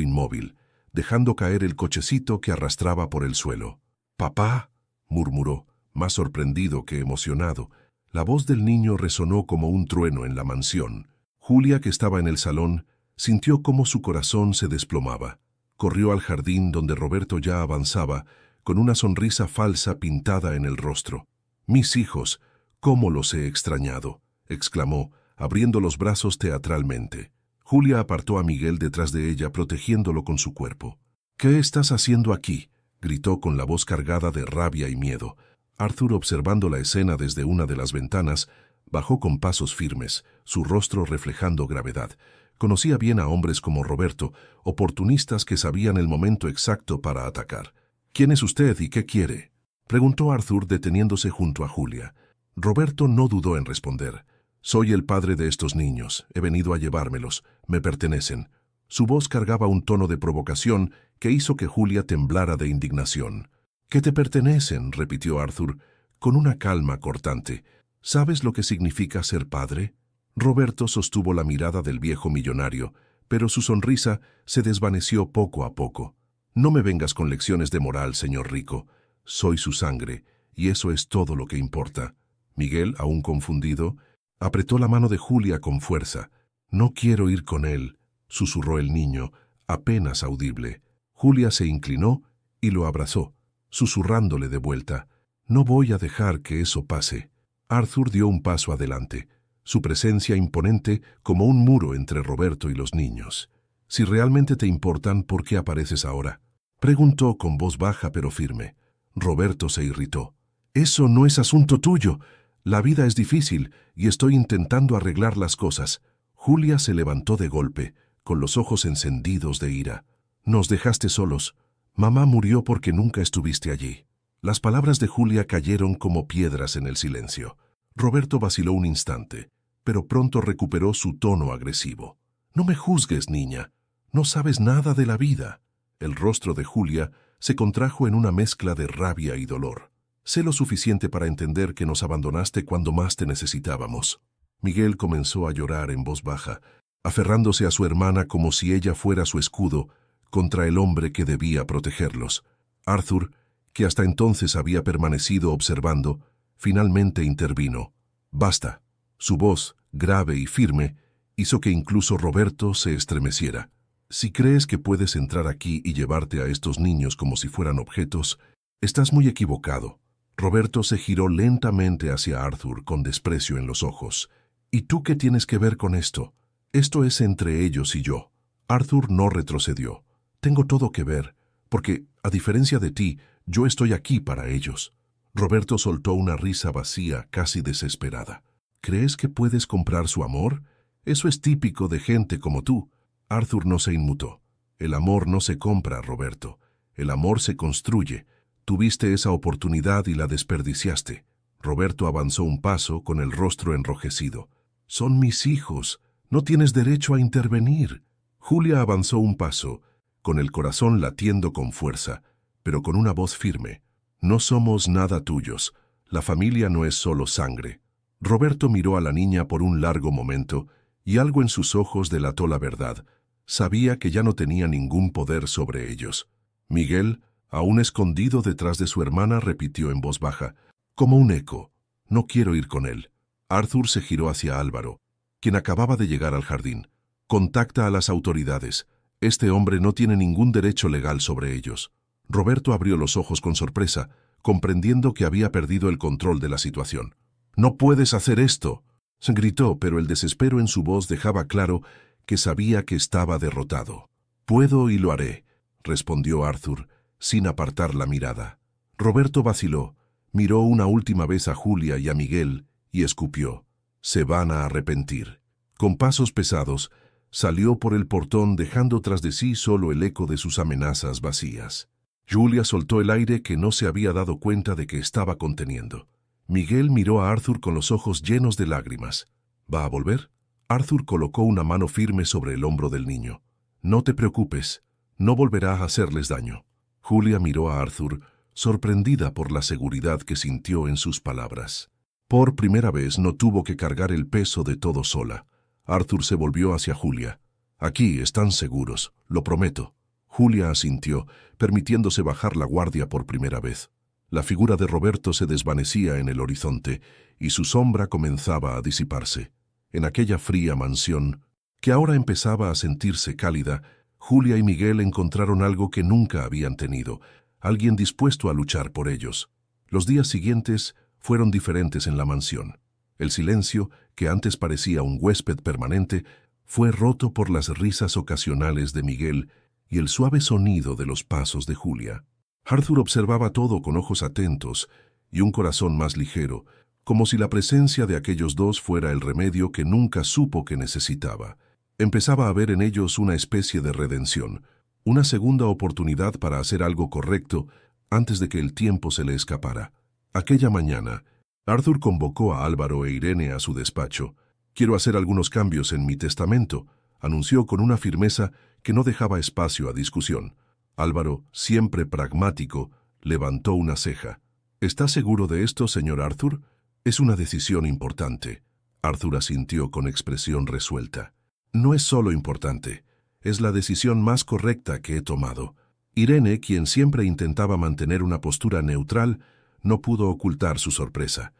inmóvil, dejando caer el cochecito que arrastraba por el suelo. «Papá», murmuró, más sorprendido que emocionado. La voz del niño resonó como un trueno en la mansión. Julia, que estaba en el salón, sintió cómo su corazón se desplomaba. Corrió al jardín donde Roberto ya avanzaba, con una sonrisa falsa pintada en el rostro. «Mis hijos, cómo los he extrañado», exclamó, abriendo los brazos teatralmente. Julia apartó a Miguel detrás de ella, protegiéndolo con su cuerpo. «¿Qué estás haciendo aquí?», gritó con la voz cargada de rabia y miedo. Arthur, observando la escena desde una de las ventanas, bajó con pasos firmes, su rostro reflejando gravedad. Conocía bien a hombres como Roberto, oportunistas que sabían el momento exacto para atacar. «¿Quién es usted y qué quiere?», preguntó Arthur, deteniéndose junto a Julia. Roberto no dudó en responder. «Soy el padre de estos niños. He venido a llevármelos. Me pertenecen». Su voz cargaba un tono de provocación que hizo que Julia temblara de indignación. «¿Qué te pertenecen?», repitió Arthur, con una calma cortante. «¿Sabes lo que significa ser padre?». Roberto sostuvo la mirada del viejo millonario, pero su sonrisa se desvaneció poco a poco. «No me vengas con lecciones de moral, señor rico. Soy su sangre, y eso es todo lo que importa». Miguel, aún confundido, apretó la mano de Julia con fuerza. «No quiero ir con él», susurró el niño, apenas audible. Julia se inclinó y lo abrazó, susurrándole de vuelta: «No voy a dejar que eso pase». Arthur dio un paso adelante, su presencia imponente como un muro entre Roberto y los niños. «Si realmente te importan, ¿por qué apareces ahora?», preguntó con voz baja pero firme. Roberto se irritó. «Eso no es asunto tuyo. La vida es difícil y estoy intentando arreglar las cosas». Julia se levantó de golpe, con los ojos encendidos de ira. «Nos dejaste solos. Mamá murió porque nunca estuviste allí». Las palabras de Julia cayeron como piedras en el silencio. Roberto vaciló un instante, pero pronto recuperó su tono agresivo. «No me juzgues, niña. No sabes nada de la vida». El rostro de Julia se contrajo en una mezcla de rabia y dolor. «Sé lo suficiente para entender que nos abandonaste cuando más te necesitábamos». Miguel comenzó a llorar en voz baja, aferrándose a su hermana como si ella fuera su escudo contra el hombre que debía protegerlos. Arthur, que hasta entonces había permanecido observando, finalmente intervino. «Basta». Su voz, grave y firme, hizo que incluso Roberto se estremeciera. «Si crees que puedes entrar aquí y llevarte a estos niños como si fueran objetos, estás muy equivocado». Roberto se giró lentamente hacia Arthur con desprecio en los ojos. «¿Y tú qué tienes que ver con esto? Esto es entre ellos y yo». Arthur no retrocedió. «Tengo todo que ver, porque, a diferencia de ti, yo estoy aquí para ellos». Roberto soltó una risa vacía, casi desesperada. «¿Crees que puedes comprar su amor? Eso es típico de gente como tú». Arthur no se inmutó. «El amor no se compra, Roberto. El amor se construye. Tuviste esa oportunidad y la desperdiciaste». Roberto avanzó un paso con el rostro enrojecido. «Son mis hijos. No tienes derecho a intervenir». Julia avanzó un paso, con el corazón latiendo con fuerza, pero con una voz firme. «No somos nada tuyos. La familia no es solo sangre. Roberto miró a la niña por un largo momento y algo en sus ojos delató la verdad. Sabía que ya no tenía ningún poder sobre ellos. Miguel, aún escondido detrás de su hermana, repitió en voz baja, como un eco, no quiero ir con él. Arthur se giró hacia Álvaro, quien acababa de llegar al jardín. Contacta a las autoridades. Este hombre no tiene ningún derecho legal sobre ellos. Roberto abrió los ojos con sorpresa, comprendiendo que había perdido el control de la situación. «¡No puedes hacer esto!», se gritó, pero el desespero en su voz dejaba claro que sabía que estaba derrotado. «Puedo y lo haré», respondió Arthur, sin apartar la mirada. Roberto vaciló, miró una última vez a Julia y a Miguel y escupió. «Se van a arrepentir». Con pasos pesados, salió por el portón dejando tras de sí solo el eco de sus amenazas vacías. Julia soltó el aire que no se había dado cuenta de que estaba conteniendo. Miguel miró a Arthur con los ojos llenos de lágrimas. «¿Va a volver?». Arthur colocó una mano firme sobre el hombro del niño. «No te preocupes, no volverá a hacerles daño». Julia miró a Arthur, sorprendida por la seguridad que sintió en sus palabras. Por primera vez no tuvo que cargar el peso de todo sola. Arthur se volvió hacia Julia. «Aquí están seguros, lo prometo». Julia asintió, permitiéndose bajar la guardia por primera vez. La figura de Roberto se desvanecía en el horizonte y su sombra comenzaba a disiparse. En aquella fría mansión, que ahora empezaba a sentirse cálida, Julia y Miguel encontraron algo que nunca habían tenido, alguien dispuesto a luchar por ellos. Los días siguientes fueron diferentes en la mansión. El silencio, que antes parecía un huésped permanente, fue roto por las risas ocasionales de Miguel y el suave sonido de los pasos de Julia. Arthur observaba todo con ojos atentos y un corazón más ligero, como si la presencia de aquellos dos fuera el remedio que nunca supo que necesitaba. Empezaba a ver en ellos una especie de redención, una segunda oportunidad para hacer algo correcto antes de que el tiempo se le escapara. Aquella mañana, Arthur convocó a Álvaro e Irene a su despacho. «Quiero hacer algunos cambios en mi testamento», anunció con una firmeza que no dejaba espacio a discusión. Álvaro, siempre pragmático, levantó una ceja. «¿Está seguro de esto, señor Arthur? Es una decisión importante». Arthur asintió con expresión resuelta. «No es solo importante, es la decisión más correcta que he tomado». Irene, quien siempre intentaba mantener una postura neutral, no pudo ocultar su sorpresa.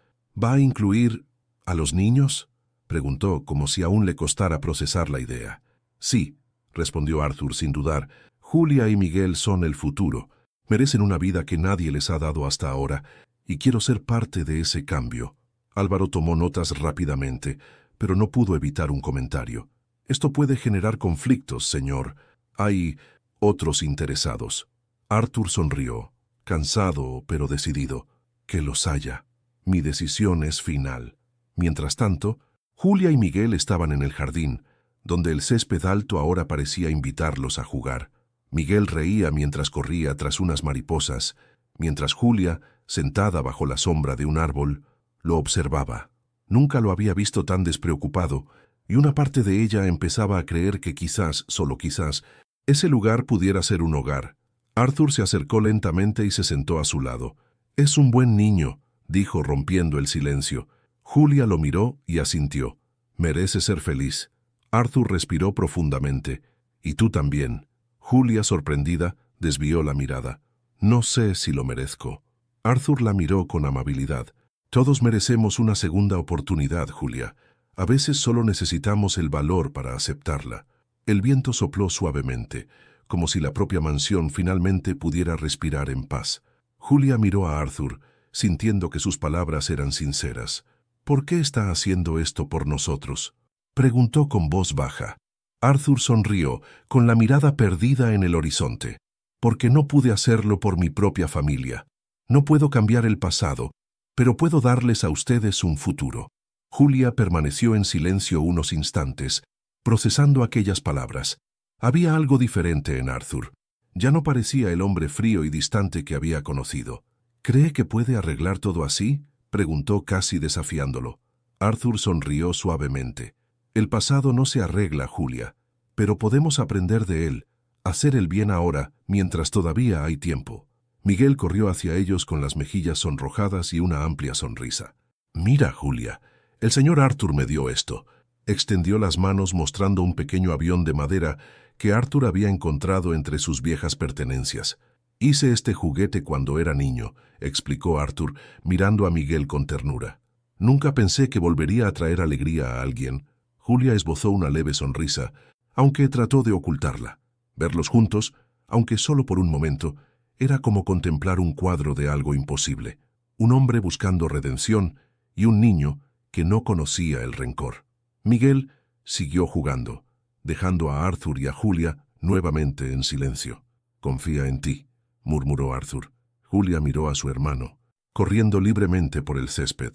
«¿Va a incluir a los niños?», preguntó, como si aún le costara procesar la idea. «Sí», respondió Arthur sin dudar. «Julia y Miguel son el futuro. Merecen una vida que nadie les ha dado hasta ahora, y quiero ser parte de ese cambio». Álvaro tomó notas rápidamente, pero no pudo evitar un comentario. «Esto puede generar conflictos, señor. Hay otros interesados». Arthur sonrió, cansado pero decidido. «Que los haya. Mi decisión es final». Mientras tanto, Julia y Miguel estaban en el jardín, donde el césped alto ahora parecía invitarlos a jugar. Miguel reía mientras corría tras unas mariposas, mientras Julia, sentada bajo la sombra de un árbol, lo observaba. Nunca lo había visto tan despreocupado, y una parte de ella empezaba a creer que quizás, solo quizás, ese lugar pudiera ser un hogar. Arthur se acercó lentamente y se sentó a su lado. «Es un buen niño», dijo rompiendo el silencio. Julia lo miró y asintió. «Merece ser feliz». Arthur respiró profundamente. «Y tú también». Julia, sorprendida, desvió la mirada. «No sé si lo merezco». Arthur la miró con amabilidad. «Todos merecemos una segunda oportunidad, Julia. A veces solo necesitamos el valor para aceptarla». El viento sopló suavemente, como si la propia mansión finalmente pudiera respirar en paz. Julia miró a Arthur, sintiendo que sus palabras eran sinceras. «¿Por qué está haciendo esto por nosotros?», preguntó con voz baja. Arthur sonrió, con la mirada perdida en el horizonte. «Porque no pude hacerlo por mi propia familia. No puedo cambiar el pasado, pero puedo darles a ustedes un futuro». Julia permaneció en silencio unos instantes, procesando aquellas palabras. Había algo diferente en Arthur. Ya no parecía el hombre frío y distante que había conocido. «¿Cree que puede arreglar todo así?», preguntó casi desafiándolo. Arthur sonrió suavemente. «El pasado no se arregla, Julia, pero podemos aprender de él, hacer el bien ahora mientras todavía hay tiempo». Miguel corrió hacia ellos con las mejillas sonrojadas y una amplia sonrisa. «Mira, Julia, el señor Arthur me dio esto». Extendió las manos mostrando un pequeño avión de madera que Arthur había encontrado entre sus viejas pertenencias. «Hice este juguete cuando era niño», explicó Arthur, mirando a Miguel con ternura. «Nunca pensé que volvería a traer alegría a alguien». Julia esbozó una leve sonrisa, aunque trató de ocultarla. Verlos juntos, aunque solo por un momento, era como contemplar un cuadro de algo imposible. Un hombre buscando redención y un niño que no conocía el rencor. Miguel siguió jugando, dejando a Arthur y a Julia nuevamente en silencio. «Confía en ti», murmuró Arthur. Julia miró a su hermano, corriendo libremente por el césped.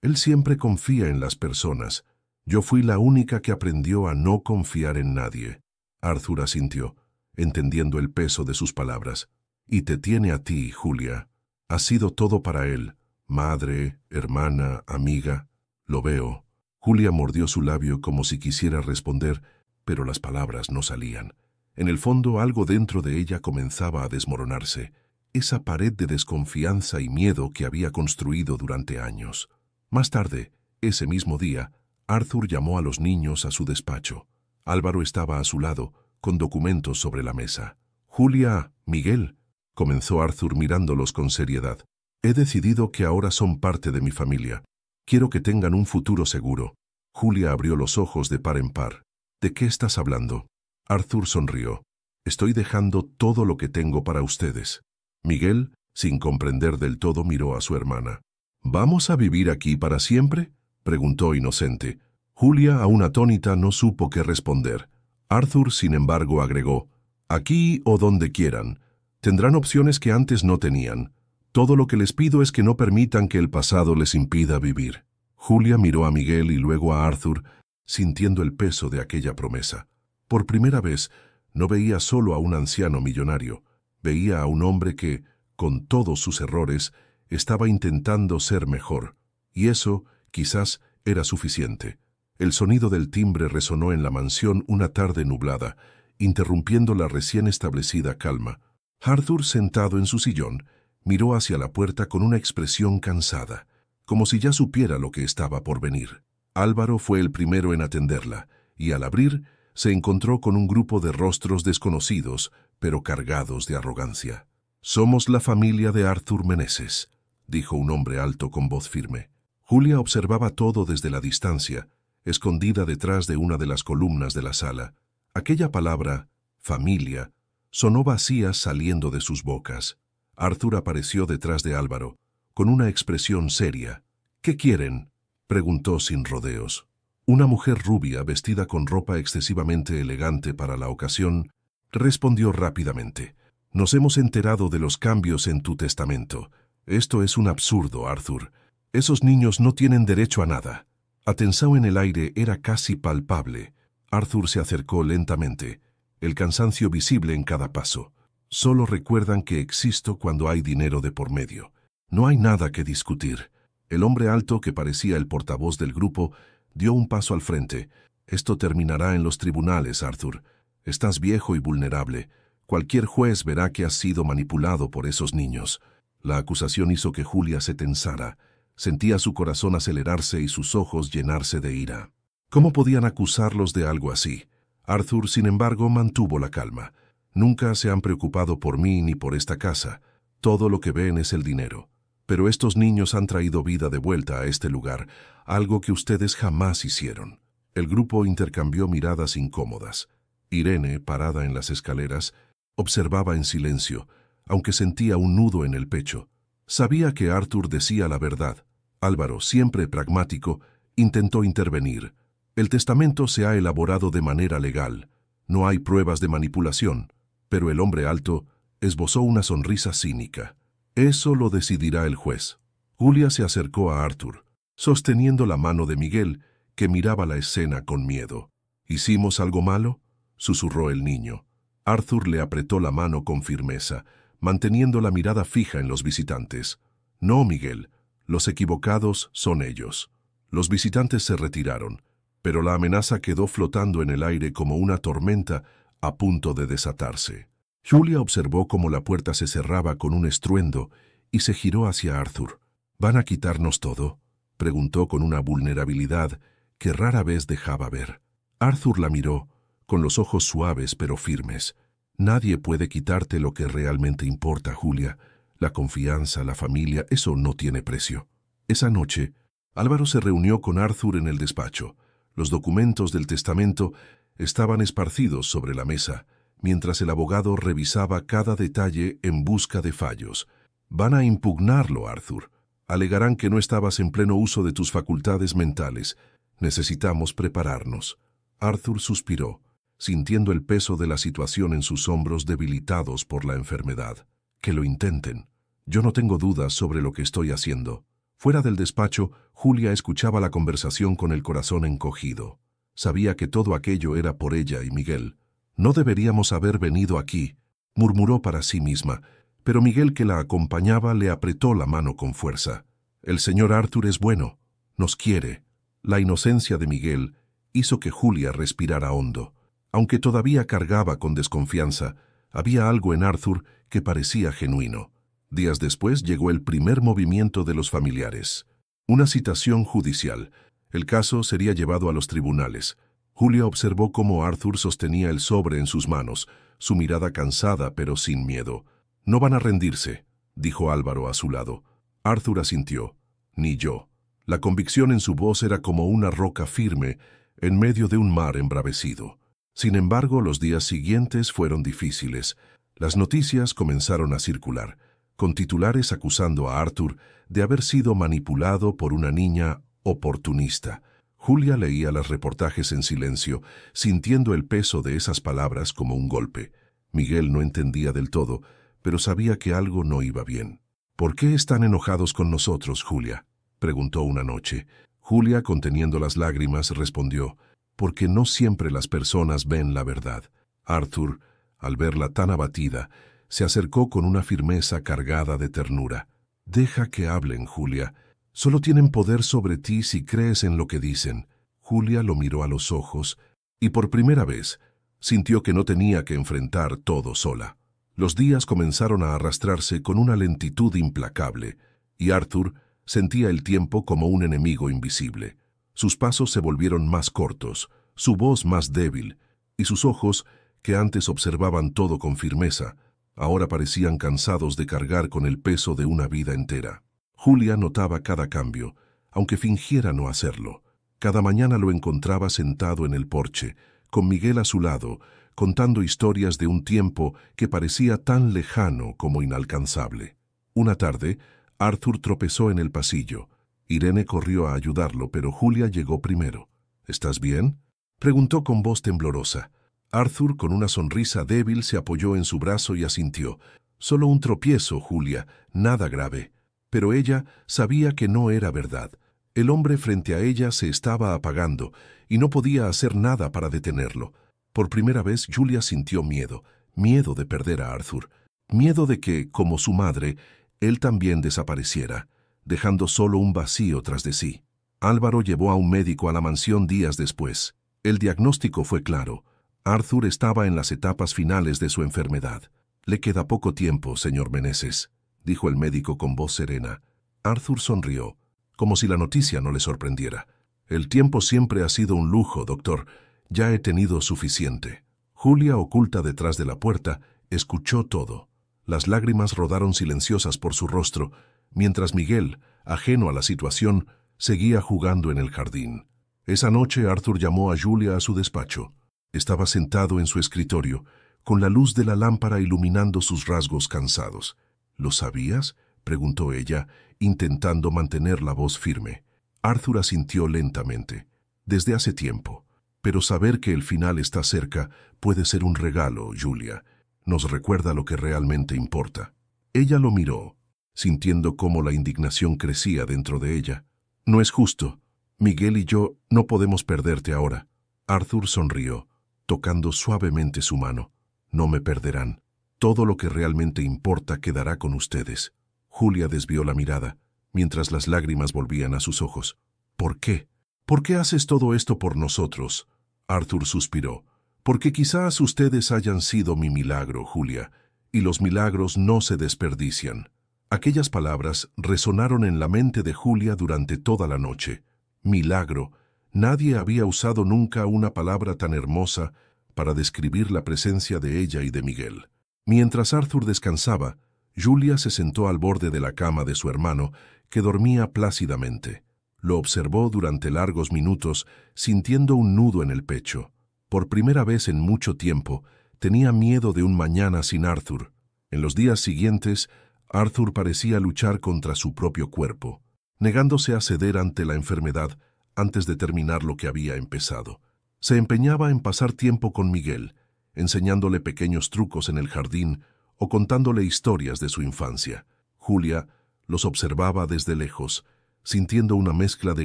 «Él siempre confía en las personas. Yo fui la única que aprendió a no confiar en nadie». Arthur asintió, entendiendo el peso de sus palabras. «Y te tiene a ti, Julia. Has sido todo para él. Madre, hermana, amiga. Lo veo». Julia mordió su labio como si quisiera responder, pero las palabras no salían. En el fondo, algo dentro de ella comenzaba a desmoronarse. Esa pared de desconfianza y miedo que había construido durante años. Más tarde, ese mismo día, Arthur llamó a los niños a su despacho. Álvaro estaba a su lado, con documentos sobre la mesa. «Julia, Miguel», comenzó Arthur mirándolos con seriedad. «He decidido que ahora son parte de mi familia. Quiero que tengan un futuro seguro». Julia abrió los ojos de par en par. «¿De qué estás hablando?» Arthur sonrió. «Estoy dejando todo lo que tengo para ustedes». Miguel, sin comprender del todo, miró a su hermana. «¿Vamos a vivir aquí para siempre?», preguntó inocente. Julia, aún atónita, no supo qué responder. Arthur, sin embargo, agregó: «Aquí o donde quieran. Tendrán opciones que antes no tenían. Todo lo que les pido es que no permitan que el pasado les impida vivir». Julia miró a Miguel y luego a Arthur, sintiendo el peso de aquella promesa. Por primera vez, no veía solo a un anciano millonario. Veía a un hombre que, con todos sus errores, estaba intentando ser mejor. Y eso, quizás, era suficiente. El sonido del timbre resonó en la mansión una tarde nublada, interrumpiendo la recién establecida calma. Arthur, sentado en su sillón, miró hacia la puerta con una expresión cansada, como si ya supiera lo que estaba por venir. Álvaro fue el primero en atenderla, y al abrir, se encontró con un grupo de rostros desconocidos, pero cargados de arrogancia. «Somos la familia de Arthur Meneses», dijo un hombre alto con voz firme. Julia observaba todo desde la distancia, escondida detrás de una de las columnas de la sala. Aquella palabra, familia, sonó vacía saliendo de sus bocas. Arthur apareció detrás de Álvaro, con una expresión seria. «¿Qué quieren?», preguntó sin rodeos. Una mujer rubia, vestida con ropa excesivamente elegante para la ocasión, respondió rápidamente: «Nos hemos enterado de los cambios en tu testamento. Esto es un absurdo, Arthur. Esos niños no tienen derecho a nada». Atensado en el aire era casi palpable. Arthur se acercó lentamente, el cansancio visible en cada paso. «Solo recuerdan que existo cuando hay dinero de por medio. No hay nada que discutir». El hombre alto, que parecía el portavoz del grupo, dio un paso al frente. «Esto terminará en los tribunales, Arthur. Estás viejo y vulnerable. Cualquier juez verá que has sido manipulado por esos niños». La acusación hizo que Julia se tensara. Sentía su corazón acelerarse y sus ojos llenarse de ira. ¿Cómo podían acusarlos de algo así? Arthur, sin embargo, mantuvo la calma. «Nunca se han preocupado por mí ni por esta casa. Todo lo que ven es el dinero. Pero estos niños han traído vida de vuelta a este lugar, algo que ustedes jamás hicieron». El grupo intercambió miradas incómodas. Irene, parada en las escaleras, observaba en silencio, aunque sentía un nudo en el pecho. Sabía que Arthur decía la verdad. Álvaro, siempre pragmático, intentó intervenir. «El testamento se ha elaborado de manera legal. No hay pruebas de manipulación». Pero el hombre alto esbozó una sonrisa cínica. «Eso lo decidirá el juez». Julia se acercó a Arthur, sosteniendo la mano de Miguel, que miraba la escena con miedo. «¿Hicimos algo malo?», susurró el niño. Arthur le apretó la mano con firmeza, manteniendo la mirada fija en los visitantes. «No, Miguel, los equivocados son ellos». Los visitantes se retiraron, pero la amenaza quedó flotando en el aire como una tormenta a punto de desatarse. Julia observó cómo la puerta se cerraba con un estruendo y se giró hacia Arthur. ¿Van a quitarnos todo?, preguntó con una vulnerabilidad que rara vez dejaba ver. Arthur la miró, con los ojos suaves pero firmes. Nadie puede quitarte lo que realmente importa, Julia. La confianza, la familia, eso no tiene precio. Esa noche, Álvaro se reunió con Arthur en el despacho. Los documentos del testamento estaban esparcidos sobre la mesa, mientras el abogado revisaba cada detalle en busca de fallos. Van a impugnarlo, Arthur. Alegarán que no estabas en pleno uso de tus facultades mentales. Necesitamos prepararnos. Arthur suspiró, sintiendo el peso de la situación en sus hombros debilitados por la enfermedad. Que lo intenten. Yo no tengo dudas sobre lo que estoy haciendo. Fuera del despacho, Julia escuchaba la conversación con el corazón encogido. Sabía que todo aquello era por ella y Miguel. No deberíamos haber venido aquí, murmuró para sí misma, pero Miguel, que la acompañaba, le apretó la mano con fuerza. El señor Arthur es bueno, nos quiere. La inocencia de Miguel hizo que Julia respirara hondo. Aunque todavía cargaba con desconfianza, había algo en Arthur que parecía genuino. Días después llegó el primer movimiento de los familiares. Una citación judicial. El caso sería llevado a los tribunales. Julia observó cómo Arthur sostenía el sobre en sus manos, su mirada cansada pero sin miedo. «No van a rendirse», dijo Álvaro a su lado. Arthur asintió. «Ni yo». La convicción en su voz era como una roca firme en medio de un mar embravecido. Sin embargo, los días siguientes fueron difíciles. Las noticias comenzaron a circular, con titulares acusando a Arthur de haber sido manipulado por una niña oportunista. Julia leía los reportajes en silencio, sintiendo el peso de esas palabras como un golpe. Miguel no entendía del todo, pero sabía que algo no iba bien. «¿Por qué están enojados con nosotros, Julia?», preguntó una noche. Julia, conteniendo las lágrimas, respondió: «Porque no siempre las personas ven la verdad». Arthur, al verla tan abatida, se acercó con una firmeza cargada de ternura. «Deja que hablen, Julia. Solo tienen poder sobre ti si crees en lo que dicen». Julia lo miró a los ojos y por primera vez sintió que no tenía que enfrentar todo sola. Los días comenzaron a arrastrarse con una lentitud implacable, y Arthur sentía el tiempo como un enemigo invisible. Sus pasos se volvieron más cortos, su voz más débil, y sus ojos, que antes observaban todo con firmeza, ahora parecían cansados de cargar con el peso de una vida entera. Julia notaba cada cambio, aunque fingiera no hacerlo. Cada mañana lo encontraba sentado en el porche, con Miguel a su lado, contando historias de un tiempo que parecía tan lejano como inalcanzable. Una tarde, Arthur tropezó en el pasillo. Irene corrió a ayudarlo, pero Julia llegó primero. «¿Estás bien?», preguntó con voz temblorosa. Arthur, con una sonrisa débil, se apoyó en su brazo y asintió. «Solo un tropiezo, Julia, nada grave». Pero ella sabía que no era verdad. El hombre frente a ella se estaba apagando y no podía hacer nada para detenerlo. Por primera vez Julia sintió miedo, miedo de perder a Arthur, miedo de que, como su madre, él también desapareciera, dejando solo un vacío tras de sí. Álvaro llevó a un médico a la mansión días después. El diagnóstico fue claro. Arthur estaba en las etapas finales de su enfermedad. «Le queda poco tiempo, señor Meneses», dijo el médico con voz serena. Arthur sonrió, como si la noticia no le sorprendiera. «El tiempo siempre ha sido un lujo, doctor. Ya he tenido suficiente». Julia, oculta detrás de la puerta, escuchó todo. Las lágrimas rodaron silenciosas por su rostro, mientras Miguel, ajeno a la situación, seguía jugando en el jardín. Esa noche Arthur llamó a Julia a su despacho. Estaba sentado en su escritorio, con la luz de la lámpara iluminando sus rasgos cansados. «¿Lo sabías?», preguntó ella, intentando mantener la voz firme. Arthur asintió lentamente. «Desde hace tiempo. Pero saber que el final está cerca puede ser un regalo, Julia. Nos recuerda lo que realmente importa». Ella lo miró, sintiendo cómo la indignación crecía dentro de ella. «No es justo. Miguel y yo no podemos perderte ahora». Arthur sonrió, tocando suavemente su mano. «No me perderán. Todo lo que realmente importa quedará con ustedes». Julia desvió la mirada, mientras las lágrimas volvían a sus ojos. «¿Por qué? ¿Por qué haces todo esto por nosotros?». Arthur suspiró. Porque quizás ustedes hayan sido mi milagro, Julia, y los milagros no se desperdician. Aquellas palabras resonaron en la mente de Julia durante toda la noche. Milagro. Nadie había usado nunca una palabra tan hermosa para describir la presencia de ella y de Miguel. Mientras Arthur descansaba, Julia se sentó al borde de la cama de su hermano, que dormía plácidamente. Lo observó durante largos minutos, sintiendo un nudo en el pecho. Por primera vez en mucho tiempo, tenía miedo de un mañana sin Arthur. En los días siguientes, Arthur parecía luchar contra su propio cuerpo, negándose a ceder ante la enfermedad antes de terminar lo que había empezado. Se empeñaba en pasar tiempo con Miguel, enseñándole pequeños trucos en el jardín o contándole historias de su infancia. Julia los observaba desde lejos, sintiendo una mezcla de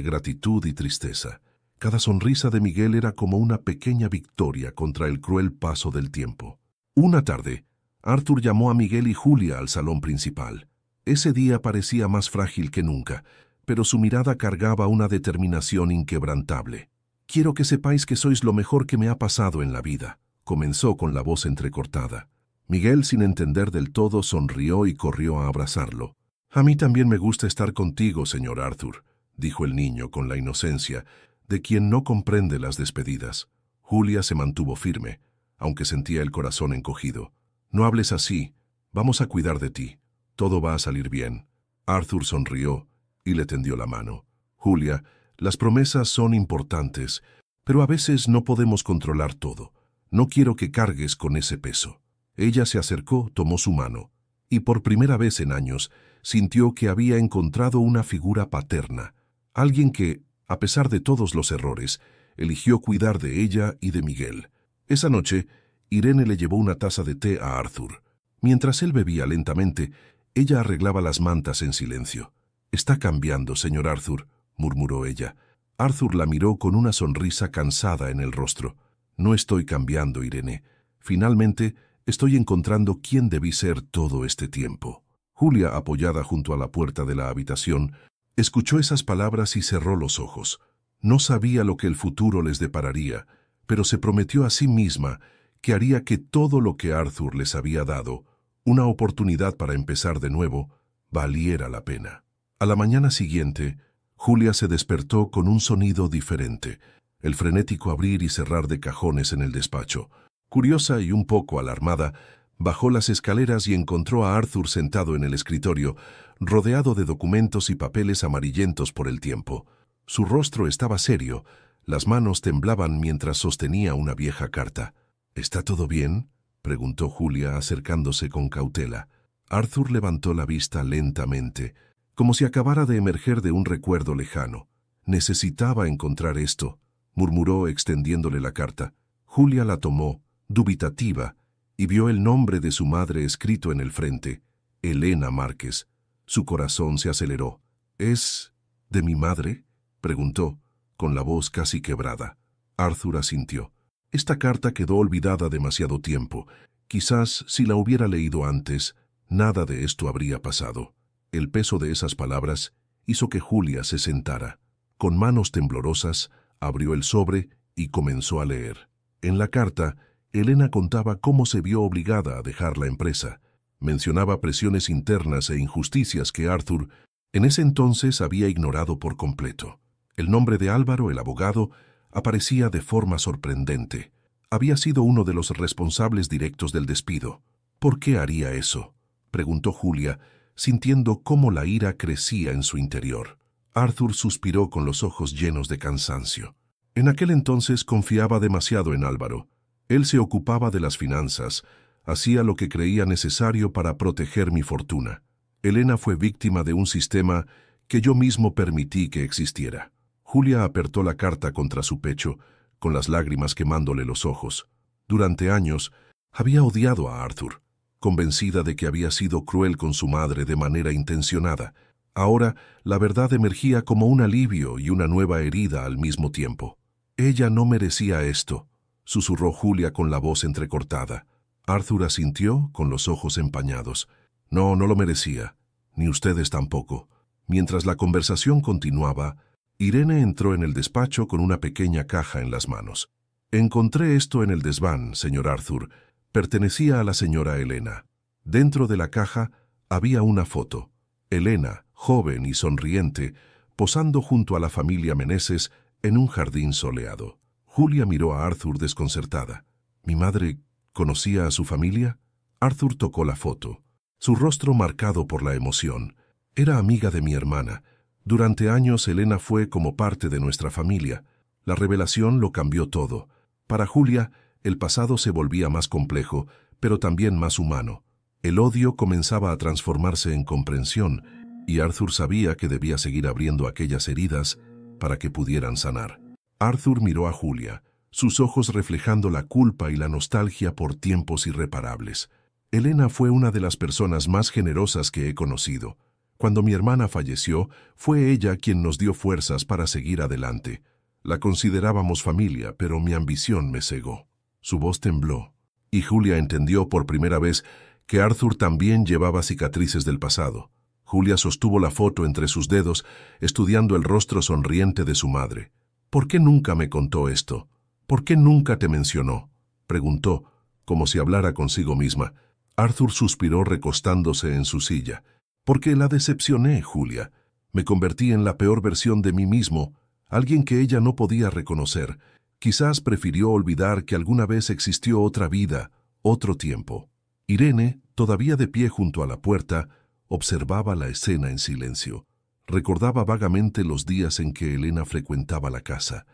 gratitud y tristeza. Cada sonrisa de Miguel era como una pequeña victoria contra el cruel paso del tiempo. Una tarde, Arthur llamó a Miguel y Julia al salón principal. Ese día parecía más frágil que nunca, pero su mirada cargaba una determinación inquebrantable. «Quiero que sepáis que sois lo mejor que me ha pasado en la vida», comenzó con la voz entrecortada. Miguel, sin entender del todo, sonrió y corrió a abrazarlo. «A mí también me gusta estar contigo, señor Arthur», dijo el niño con la inocencia de quien no comprende las despedidas. Julia se mantuvo firme, aunque sentía el corazón encogido. «No hables así. Vamos a cuidar de ti. Todo va a salir bien». Arthur sonrió y le tendió la mano. «Julia, las promesas son importantes, pero a veces no podemos controlar todo. No quiero que cargues con ese peso». Ella se acercó, tomó su mano, y por primera vez en años sintió que había encontrado una figura paterna, alguien que, a pesar de todos los errores, eligió cuidar de ella y de Miguel. Esa noche, Irene le llevó una taza de té a Arthur. Mientras él bebía lentamente, ella arreglaba las mantas en silencio. «Está cambiando, señor Arthur», murmuró ella. Arthur la miró con una sonrisa cansada en el rostro. «No estoy cambiando, Irene. Finalmente, estoy encontrando quién debí ser todo este tiempo». Julia, apoyada junto a la puerta de la habitación, escuchó esas palabras y cerró los ojos. No sabía lo que el futuro les depararía, pero se prometió a sí misma que haría que todo lo que Arthur les había dado, una oportunidad para empezar de nuevo, valiera la pena. A la mañana siguiente, Julia se despertó con un sonido diferente, el frenético abrir y cerrar de cajones en el despacho. Curiosa y un poco alarmada, bajó las escaleras y encontró a Arthur sentado en el escritorio, rodeado de documentos y papeles amarillentos por el tiempo. Su rostro estaba serio, las manos temblaban mientras sostenía una vieja carta. «¿Está todo bien?», preguntó Julia acercándose con cautela. Arthur levantó la vista lentamente, como si acabara de emerger de un recuerdo lejano. «Necesitaba encontrar esto», murmuró extendiéndole la carta. Julia la tomó, dubitativa, y vio el nombre de su madre escrito en el frente, Elena Márquez. Su corazón se aceleró. «¿Es de mi madre?», preguntó, con la voz casi quebrada. Arthur asintió. Esta carta quedó olvidada demasiado tiempo. Quizás, si la hubiera leído antes, nada de esto habría pasado. El peso de esas palabras hizo que Julia se sentara. Con manos temblorosas, abrió el sobre y comenzó a leer. En la carta, Elena contaba cómo se vio obligada a dejar la empresa. Mencionaba presiones internas e injusticias que Arthur, en ese entonces, había ignorado por completo. El nombre de Álvaro, el abogado, aparecía de forma sorprendente. Había sido uno de los responsables directos del despido. «¿Por qué haría eso?», preguntó Julia, sintiendo cómo la ira crecía en su interior. Arthur suspiró con los ojos llenos de cansancio. En aquel entonces confiaba demasiado en Álvaro. Él se ocupaba de las finanzas, hacía lo que creía necesario para proteger mi fortuna. Elena fue víctima de un sistema que yo mismo permití que existiera. Julia apretó la carta contra su pecho, con las lágrimas quemándole los ojos. Durante años, había odiado a Arthur, convencida de que había sido cruel con su madre de manera intencionada. Ahora, la verdad emergía como un alivio y una nueva herida al mismo tiempo. «Ella no merecía esto», susurró Julia con la voz entrecortada. Arthur asintió con los ojos empañados. «No, no lo merecía, ni ustedes tampoco». Mientras la conversación continuaba, Irene entró en el despacho con una pequeña caja en las manos. Encontré esto en el desván, señor Arthur. Pertenecía a la señora Helena. Dentro de la caja había una foto. Helena, joven y sonriente, posando junto a la familia Meneses en un jardín soleado. Julia miró a Arthur desconcertada. ¿Mi madre conocía a su familia? Arthur tocó la foto. Su rostro marcado por la emoción. Era amiga de mi hermana. Durante años Helena fue como parte de nuestra familia. La revelación lo cambió todo. Para Julia, el pasado se volvía más complejo, pero también más humano. El odio comenzaba a transformarse en comprensión, y Arthur sabía que debía seguir abriendo aquellas heridas para que pudieran sanar. Arthur miró a Julia, sus ojos reflejando la culpa y la nostalgia por tiempos irreparables. Helena fue una de las personas más generosas que he conocido. Cuando mi hermana falleció, fue ella quien nos dio fuerzas para seguir adelante. La considerábamos familia, pero mi ambición me cegó. Su voz tembló, y Julia entendió por primera vez que Arthur también llevaba cicatrices del pasado. Julia sostuvo la foto entre sus dedos, estudiando el rostro sonriente de su madre. ¿Por qué nunca me contó esto? ¿Por qué nunca te mencionó? Preguntó, como si hablara consigo misma. Arthur suspiró recostándose en su silla. Porque la decepcioné, Julia. Me convertí en la peor versión de mí mismo, alguien que ella no podía reconocer. Quizás prefirió olvidar que alguna vez existió otra vida, otro tiempo. Irene, todavía de pie junto a la puerta, observaba la escena en silencio. Recordaba vagamente los días en que Helena frecuentaba la casa,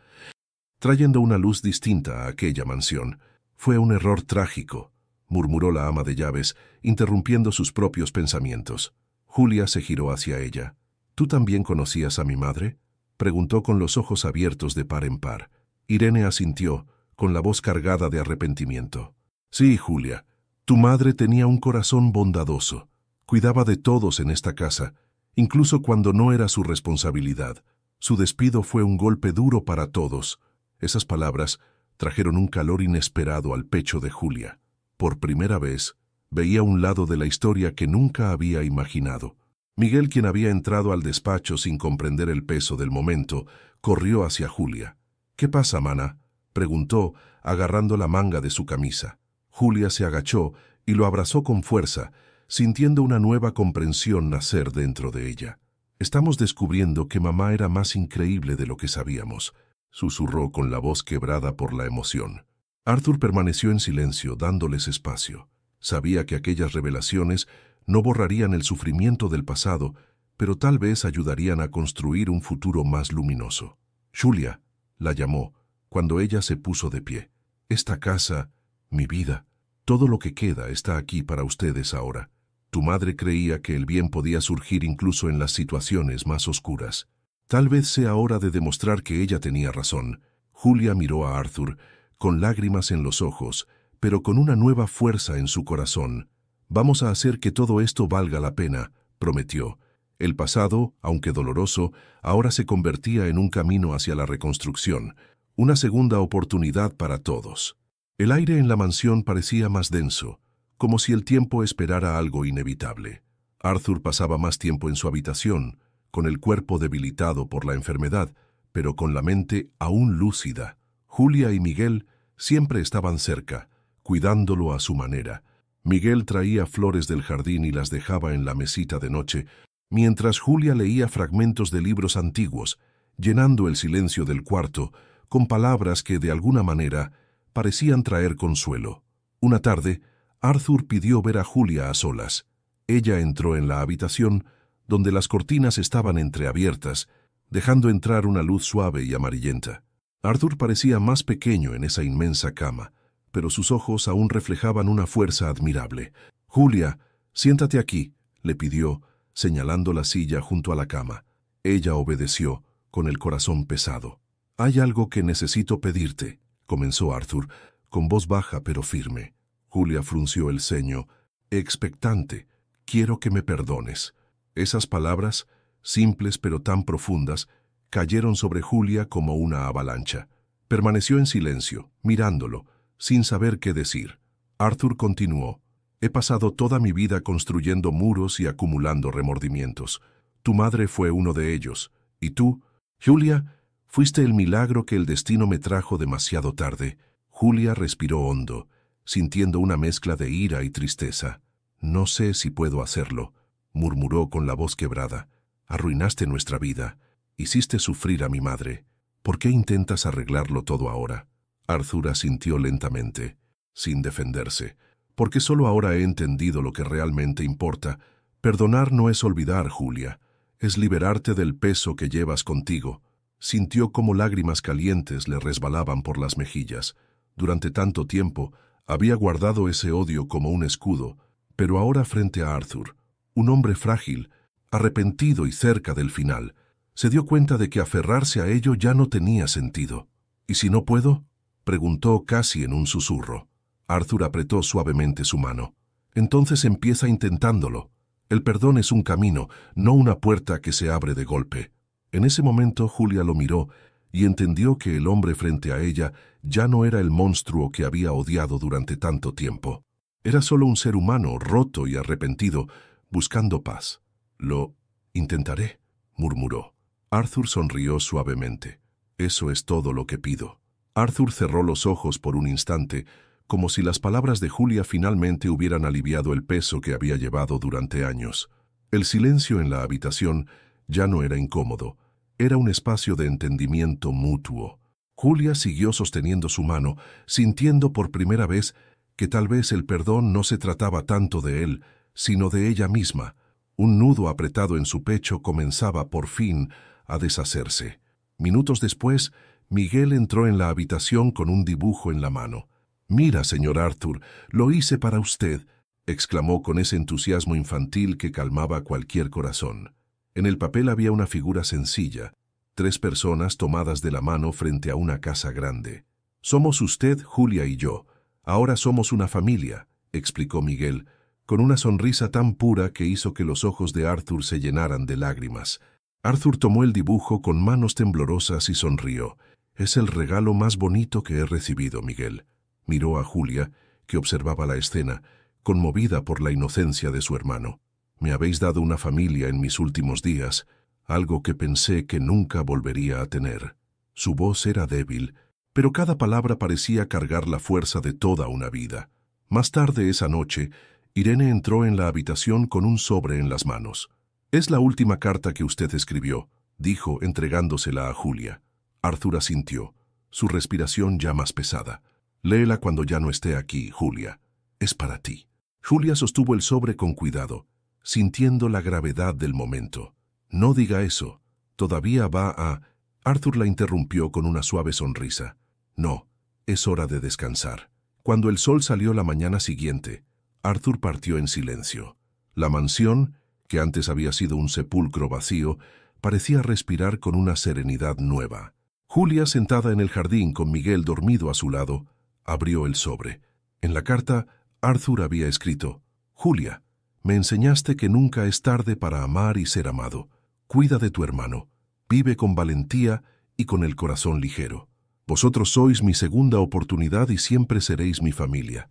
trayendo una luz distinta a aquella mansión. Fue un error trágico, murmuró la ama de llaves, interrumpiendo sus propios pensamientos. Julia se giró hacia ella. ¿Tú también conocías a mi madre?, preguntó con los ojos abiertos de par en par. Irene asintió, con la voz cargada de arrepentimiento. Sí, Julia, tu madre tenía un corazón bondadoso. Cuidaba de todos en esta casa, incluso cuando no era su responsabilidad. Su despido fue un golpe duro para todos. Esas palabras trajeron un calor inesperado al pecho de Julia. Por primera vez, veía un lado de la historia que nunca había imaginado. Miguel, quien había entrado al despacho sin comprender el peso del momento, corrió hacia Julia. ¿Qué pasa, mana?, preguntó, agarrando la manga de su camisa. Julia se agachó y lo abrazó con fuerza, sintiendo una nueva comprensión nacer dentro de ella. Estamos descubriendo que mamá era más increíble de lo que sabíamos, susurró con la voz quebrada por la emoción. Arthur permaneció en silencio, dándoles espacio. Sabía que aquellas revelaciones no borrarían el sufrimiento del pasado, pero tal vez ayudarían a construir un futuro más luminoso. Julia, la llamó, cuando ella se puso de pie. Esta casa, mi vida, todo lo que queda está aquí para ustedes ahora. Tu madre creía que el bien podía surgir incluso en las situaciones más oscuras. Tal vez sea hora de demostrar que ella tenía razón. Julia miró a Arthur, con lágrimas en los ojos, pero con una nueva fuerza en su corazón. Vamos a hacer que todo esto valga la pena, prometió. El pasado, aunque doloroso, ahora se convertía en un camino hacia la reconstrucción, una segunda oportunidad para todos. El aire en la mansión parecía más denso, como si el tiempo esperara algo inevitable. Arthur pasaba más tiempo en su habitación, con el cuerpo debilitado por la enfermedad, pero con la mente aún lúcida. Julia y Miguel siempre estaban cerca, cuidándolo a su manera. Miguel traía flores del jardín y las dejaba en la mesita de noche, mientras Julia leía fragmentos de libros antiguos, llenando el silencio del cuarto con palabras que, de alguna manera, parecían traer consuelo. Una tarde, Arthur pidió ver a Julia a solas. Ella entró en la habitación, donde las cortinas estaban entreabiertas, dejando entrar una luz suave y amarillenta. Arthur parecía más pequeño en esa inmensa cama, pero sus ojos aún reflejaban una fuerza admirable. «Julia, siéntate aquí», le pidió, señalando la silla junto a la cama. Ella obedeció, con el corazón pesado. «Hay algo que necesito pedirte», comenzó Arthur, con voz baja pero firme. Julia frunció el ceño, expectante. «Quiero que me perdones». Esas palabras, simples pero tan profundas, cayeron sobre Julia como una avalancha. Permaneció en silencio, mirándolo, sin saber qué decir. Arthur continuó. «He pasado toda mi vida construyendo muros y acumulando remordimientos. Tu madre fue uno de ellos. Y tú, Julia, fuiste el milagro que el destino me trajo demasiado tarde. Julia respiró hondo, sintiendo una mezcla de ira y tristeza. «No sé si puedo hacerlo», murmuró con la voz quebrada. «Arruinaste nuestra vida. Hiciste sufrir a mi madre. ¿Por qué intentas arreglarlo todo ahora?» Arthur asintió lentamente, sin defenderse. «Porque solo ahora he entendido lo que realmente importa. Perdonar no es olvidar, Julia. Es liberarte del peso que llevas contigo». Sintió como lágrimas calientes le resbalaban por las mejillas. Durante tanto tiempo había guardado ese odio como un escudo, pero ahora frente a Arthur, un hombre frágil, arrepentido y cerca del final, se dio cuenta de que aferrarse a ello ya no tenía sentido. «¿Y si no puedo?», preguntó casi en un susurro. Arthur apretó suavemente su mano. «Entonces empieza intentándolo. El perdón es un camino, no una puerta que se abre de golpe». En ese momento Julia lo miró y entendió que el hombre frente a ella ya no era el monstruo que había odiado durante tanto tiempo. Era solo un ser humano roto y arrepentido, buscando paz. «Lo intentaré», murmuró. Arthur sonrió suavemente. «Eso es todo lo que pido». Arthur cerró los ojos por un instante, como si las palabras de Julia finalmente hubieran aliviado el peso que había llevado durante años. El silencio en la habitación ya no era incómodo, era un espacio de entendimiento mutuo. Julia siguió sosteniendo su mano, sintiendo por primera vez que tal vez el perdón no se trataba tanto de él, sino de ella misma. Un nudo apretado en su pecho comenzaba por fin a deshacerse. Minutos después, Miguel entró en la habitación con un dibujo en la mano. «Mira, señor Arthur, lo hice para usted», exclamó con ese entusiasmo infantil que calmaba cualquier corazón. En el papel había una figura sencilla, 3 personas tomadas de la mano frente a una casa grande. «Somos usted, Julia y yo. Ahora somos una familia», explicó Miguel, con una sonrisa tan pura que hizo que los ojos de Arthur se llenaran de lágrimas. Arthur tomó el dibujo con manos temblorosas y sonrió. «Es el regalo más bonito que he recibido, Miguel». Miró a Julia, que observaba la escena, conmovida por la inocencia de su hermano. «Me habéis dado una familia en mis últimos días, algo que pensé que nunca volvería a tener». Su voz era débil, pero cada palabra parecía cargar la fuerza de toda una vida. Más tarde esa noche, Irene entró en la habitación con un sobre en las manos. «Es la última carta que usted escribió», dijo entregándosela a Julia. Arthur asintió, su respiración ya más pesada. «Léela cuando ya no esté aquí, Julia. Es para ti». Julia sostuvo el sobre con cuidado, sintiendo la gravedad del momento. «No diga eso. Todavía va a...» Arthur la interrumpió con una suave sonrisa. «No, es hora de descansar». Cuando el sol salió la mañana siguiente, Arthur partió en silencio. La mansión, que antes había sido un sepulcro vacío, parecía respirar con una serenidad nueva. Julia, sentada en el jardín con Miguel dormido a su lado, abrió el sobre. En la carta, Arthur había escrito: «Julia, me enseñaste que nunca es tarde para amar y ser amado. Cuida de tu hermano. Vive con valentía y con el corazón ligero. Vosotros sois mi segunda oportunidad y siempre seréis mi familia».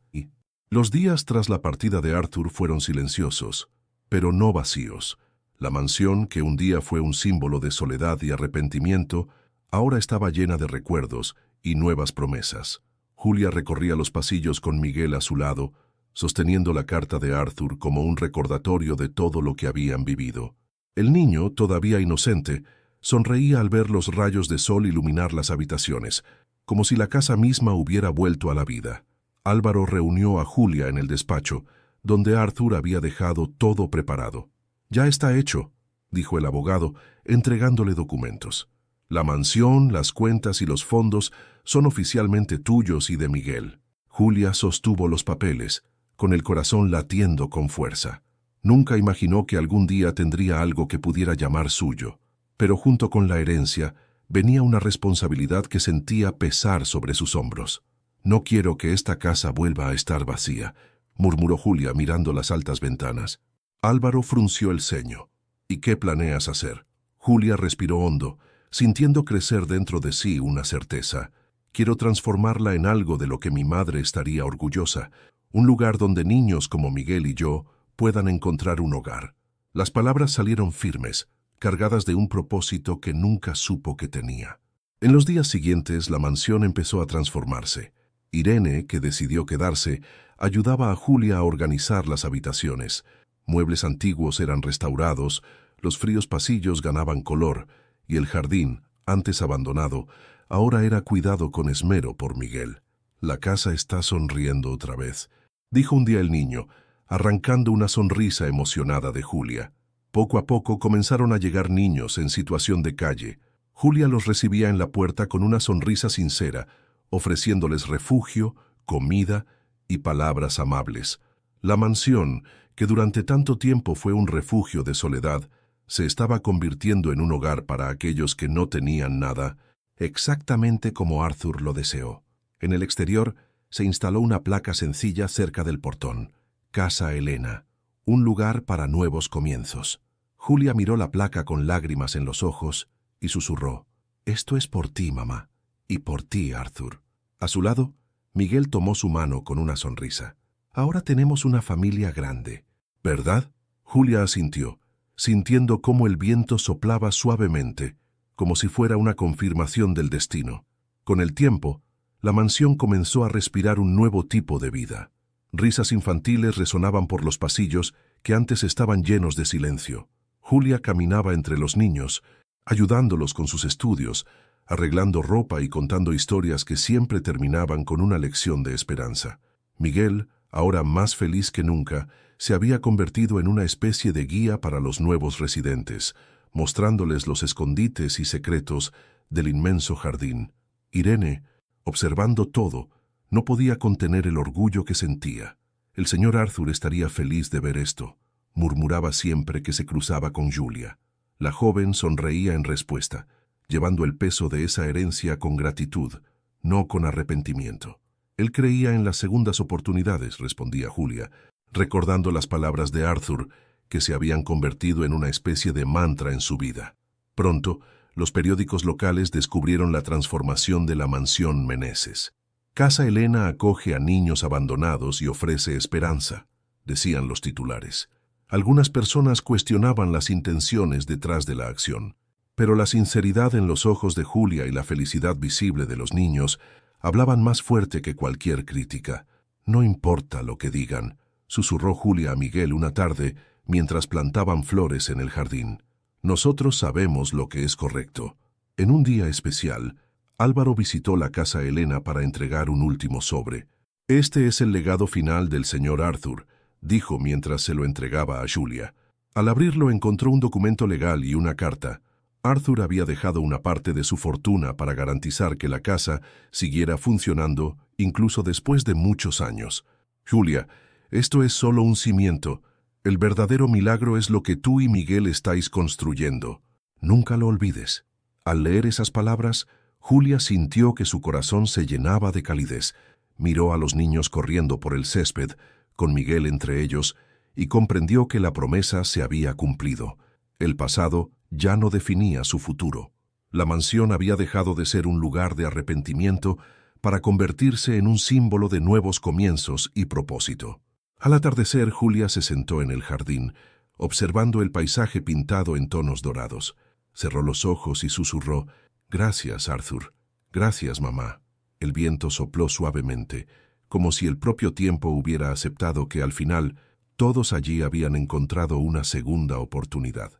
Los días tras la partida de Arthur fueron silenciosos, pero no vacíos. La mansión, que un día fue un símbolo de soledad y arrepentimiento, ahora estaba llena de recuerdos y nuevas promesas. Julia recorría los pasillos con Miguel a su lado, sosteniendo la carta de Arthur como un recordatorio de todo lo que habían vivido. El niño, todavía inocente, sonreía al ver los rayos de sol iluminar las habitaciones, como si la casa misma hubiera vuelto a la vida. Álvaro reunió a Julia en el despacho, donde Arthur había dejado todo preparado. «Ya está hecho», dijo el abogado, entregándole documentos. «La mansión, las cuentas y los fondos son oficialmente tuyos y de Miguel». Julia sostuvo los papeles, con el corazón latiendo con fuerza. Nunca imaginó que algún día tendría algo que pudiera llamar suyo, pero junto con la herencia venía una responsabilidad que sentía pesar sobre sus hombros. «No quiero que esta casa vuelva a estar vacía», murmuró Julia mirando las altas ventanas. Álvaro frunció el ceño. «¿Y qué planeas hacer?». Julia respiró hondo, sintiendo crecer dentro de sí una certeza. «Quiero transformarla en algo de lo que mi madre estaría orgullosa, un lugar donde niños como Miguel y yo puedan encontrar un hogar». Las palabras salieron firmes, cargadas de un propósito que nunca supo que tenía. En los días siguientes, la mansión empezó a transformarse. Irene, que decidió quedarse, ayudaba a Julia a organizar las habitaciones. Muebles antiguos eran restaurados, los fríos pasillos ganaban color, y el jardín, antes abandonado, ahora era cuidado con esmero por Miguel. «La casa está sonriendo otra vez», dijo un día el niño, arrancando una sonrisa emocionada de Julia. Poco a poco comenzaron a llegar niños en situación de calle. Julia los recibía en la puerta con una sonrisa sincera, ofreciéndoles refugio, comida y palabras amables. La mansión, que durante tanto tiempo fue un refugio de soledad, se estaba convirtiendo en un hogar para aquellos que no tenían nada, exactamente como Arthur lo deseó. En el exterior se instaló una placa sencilla cerca del portón. Casa Elena, un lugar para nuevos comienzos. Julia miró la placa con lágrimas en los ojos y susurró: «Esto es por ti, mamá, y por ti, Arthur». A su lado, Miguel tomó su mano con una sonrisa. «Ahora tenemos una familia grande, ¿verdad?». Julia asintió, sintiendo cómo el viento soplaba suavemente, como si fuera una confirmación del destino. Con el tiempo, la mansión comenzó a respirar un nuevo tipo de vida. Risas infantiles resonaban por los pasillos que antes estaban llenos de silencio. Julia caminaba entre los niños, ayudándolos con sus estudios, arreglando ropa y contando historias que siempre terminaban con una lección de esperanza. Miguel, ahora más feliz que nunca, se había convertido en una especie de guía para los nuevos residentes, mostrándoles los escondites y secretos del inmenso jardín. Irene, observando todo, no podía contener el orgullo que sentía. El señor Arthur estaría feliz de ver esto, murmuraba siempre que se cruzaba con Julia. La joven sonreía en respuesta, llevando el peso de esa herencia con gratitud, no con arrepentimiento. Él creía en las segundas oportunidades, respondía Julia, recordando las palabras de Arthur, que se habían convertido en una especie de mantra en su vida. Pronto, los periódicos locales descubrieron la transformación de la mansión Meneses. «Casa Elena acoge a niños abandonados y ofrece esperanza», decían los titulares. Algunas personas cuestionaban las intenciones detrás de la acción, pero la sinceridad en los ojos de Julia y la felicidad visible de los niños hablaban más fuerte que cualquier crítica. «No importa lo que digan», susurró Julia a Miguel una tarde mientras plantaban flores en el jardín. «Nosotros sabemos lo que es correcto». En un día especial, Álvaro visitó la casa Elena para entregar un último sobre. «Este es el legado final del señor Arthur», dijo mientras se lo entregaba a Julia. Al abrirlo encontró un documento legal y una carta. Arthur había dejado una parte de su fortuna para garantizar que la casa siguiera funcionando incluso después de muchos años. «Julia, esto es solo un cimiento. El verdadero milagro es lo que tú y Miguel estáis construyendo. Nunca lo olvides». Al leer esas palabras, Julia sintió que su corazón se llenaba de calidez. Miró a los niños corriendo por el césped, con Miguel entre ellos, y comprendió que la promesa se había cumplido. El pasado ya no definía su futuro. La mansión había dejado de ser un lugar de arrepentimiento para convertirse en un símbolo de nuevos comienzos y propósito. Al atardecer, Julia se sentó en el jardín, observando el paisaje pintado en tonos dorados. Cerró los ojos y susurró: «Gracias, Arthur. Gracias, mamá». El viento sopló suavemente, como si el propio tiempo hubiera aceptado que al final todos allí habían encontrado una segunda oportunidad.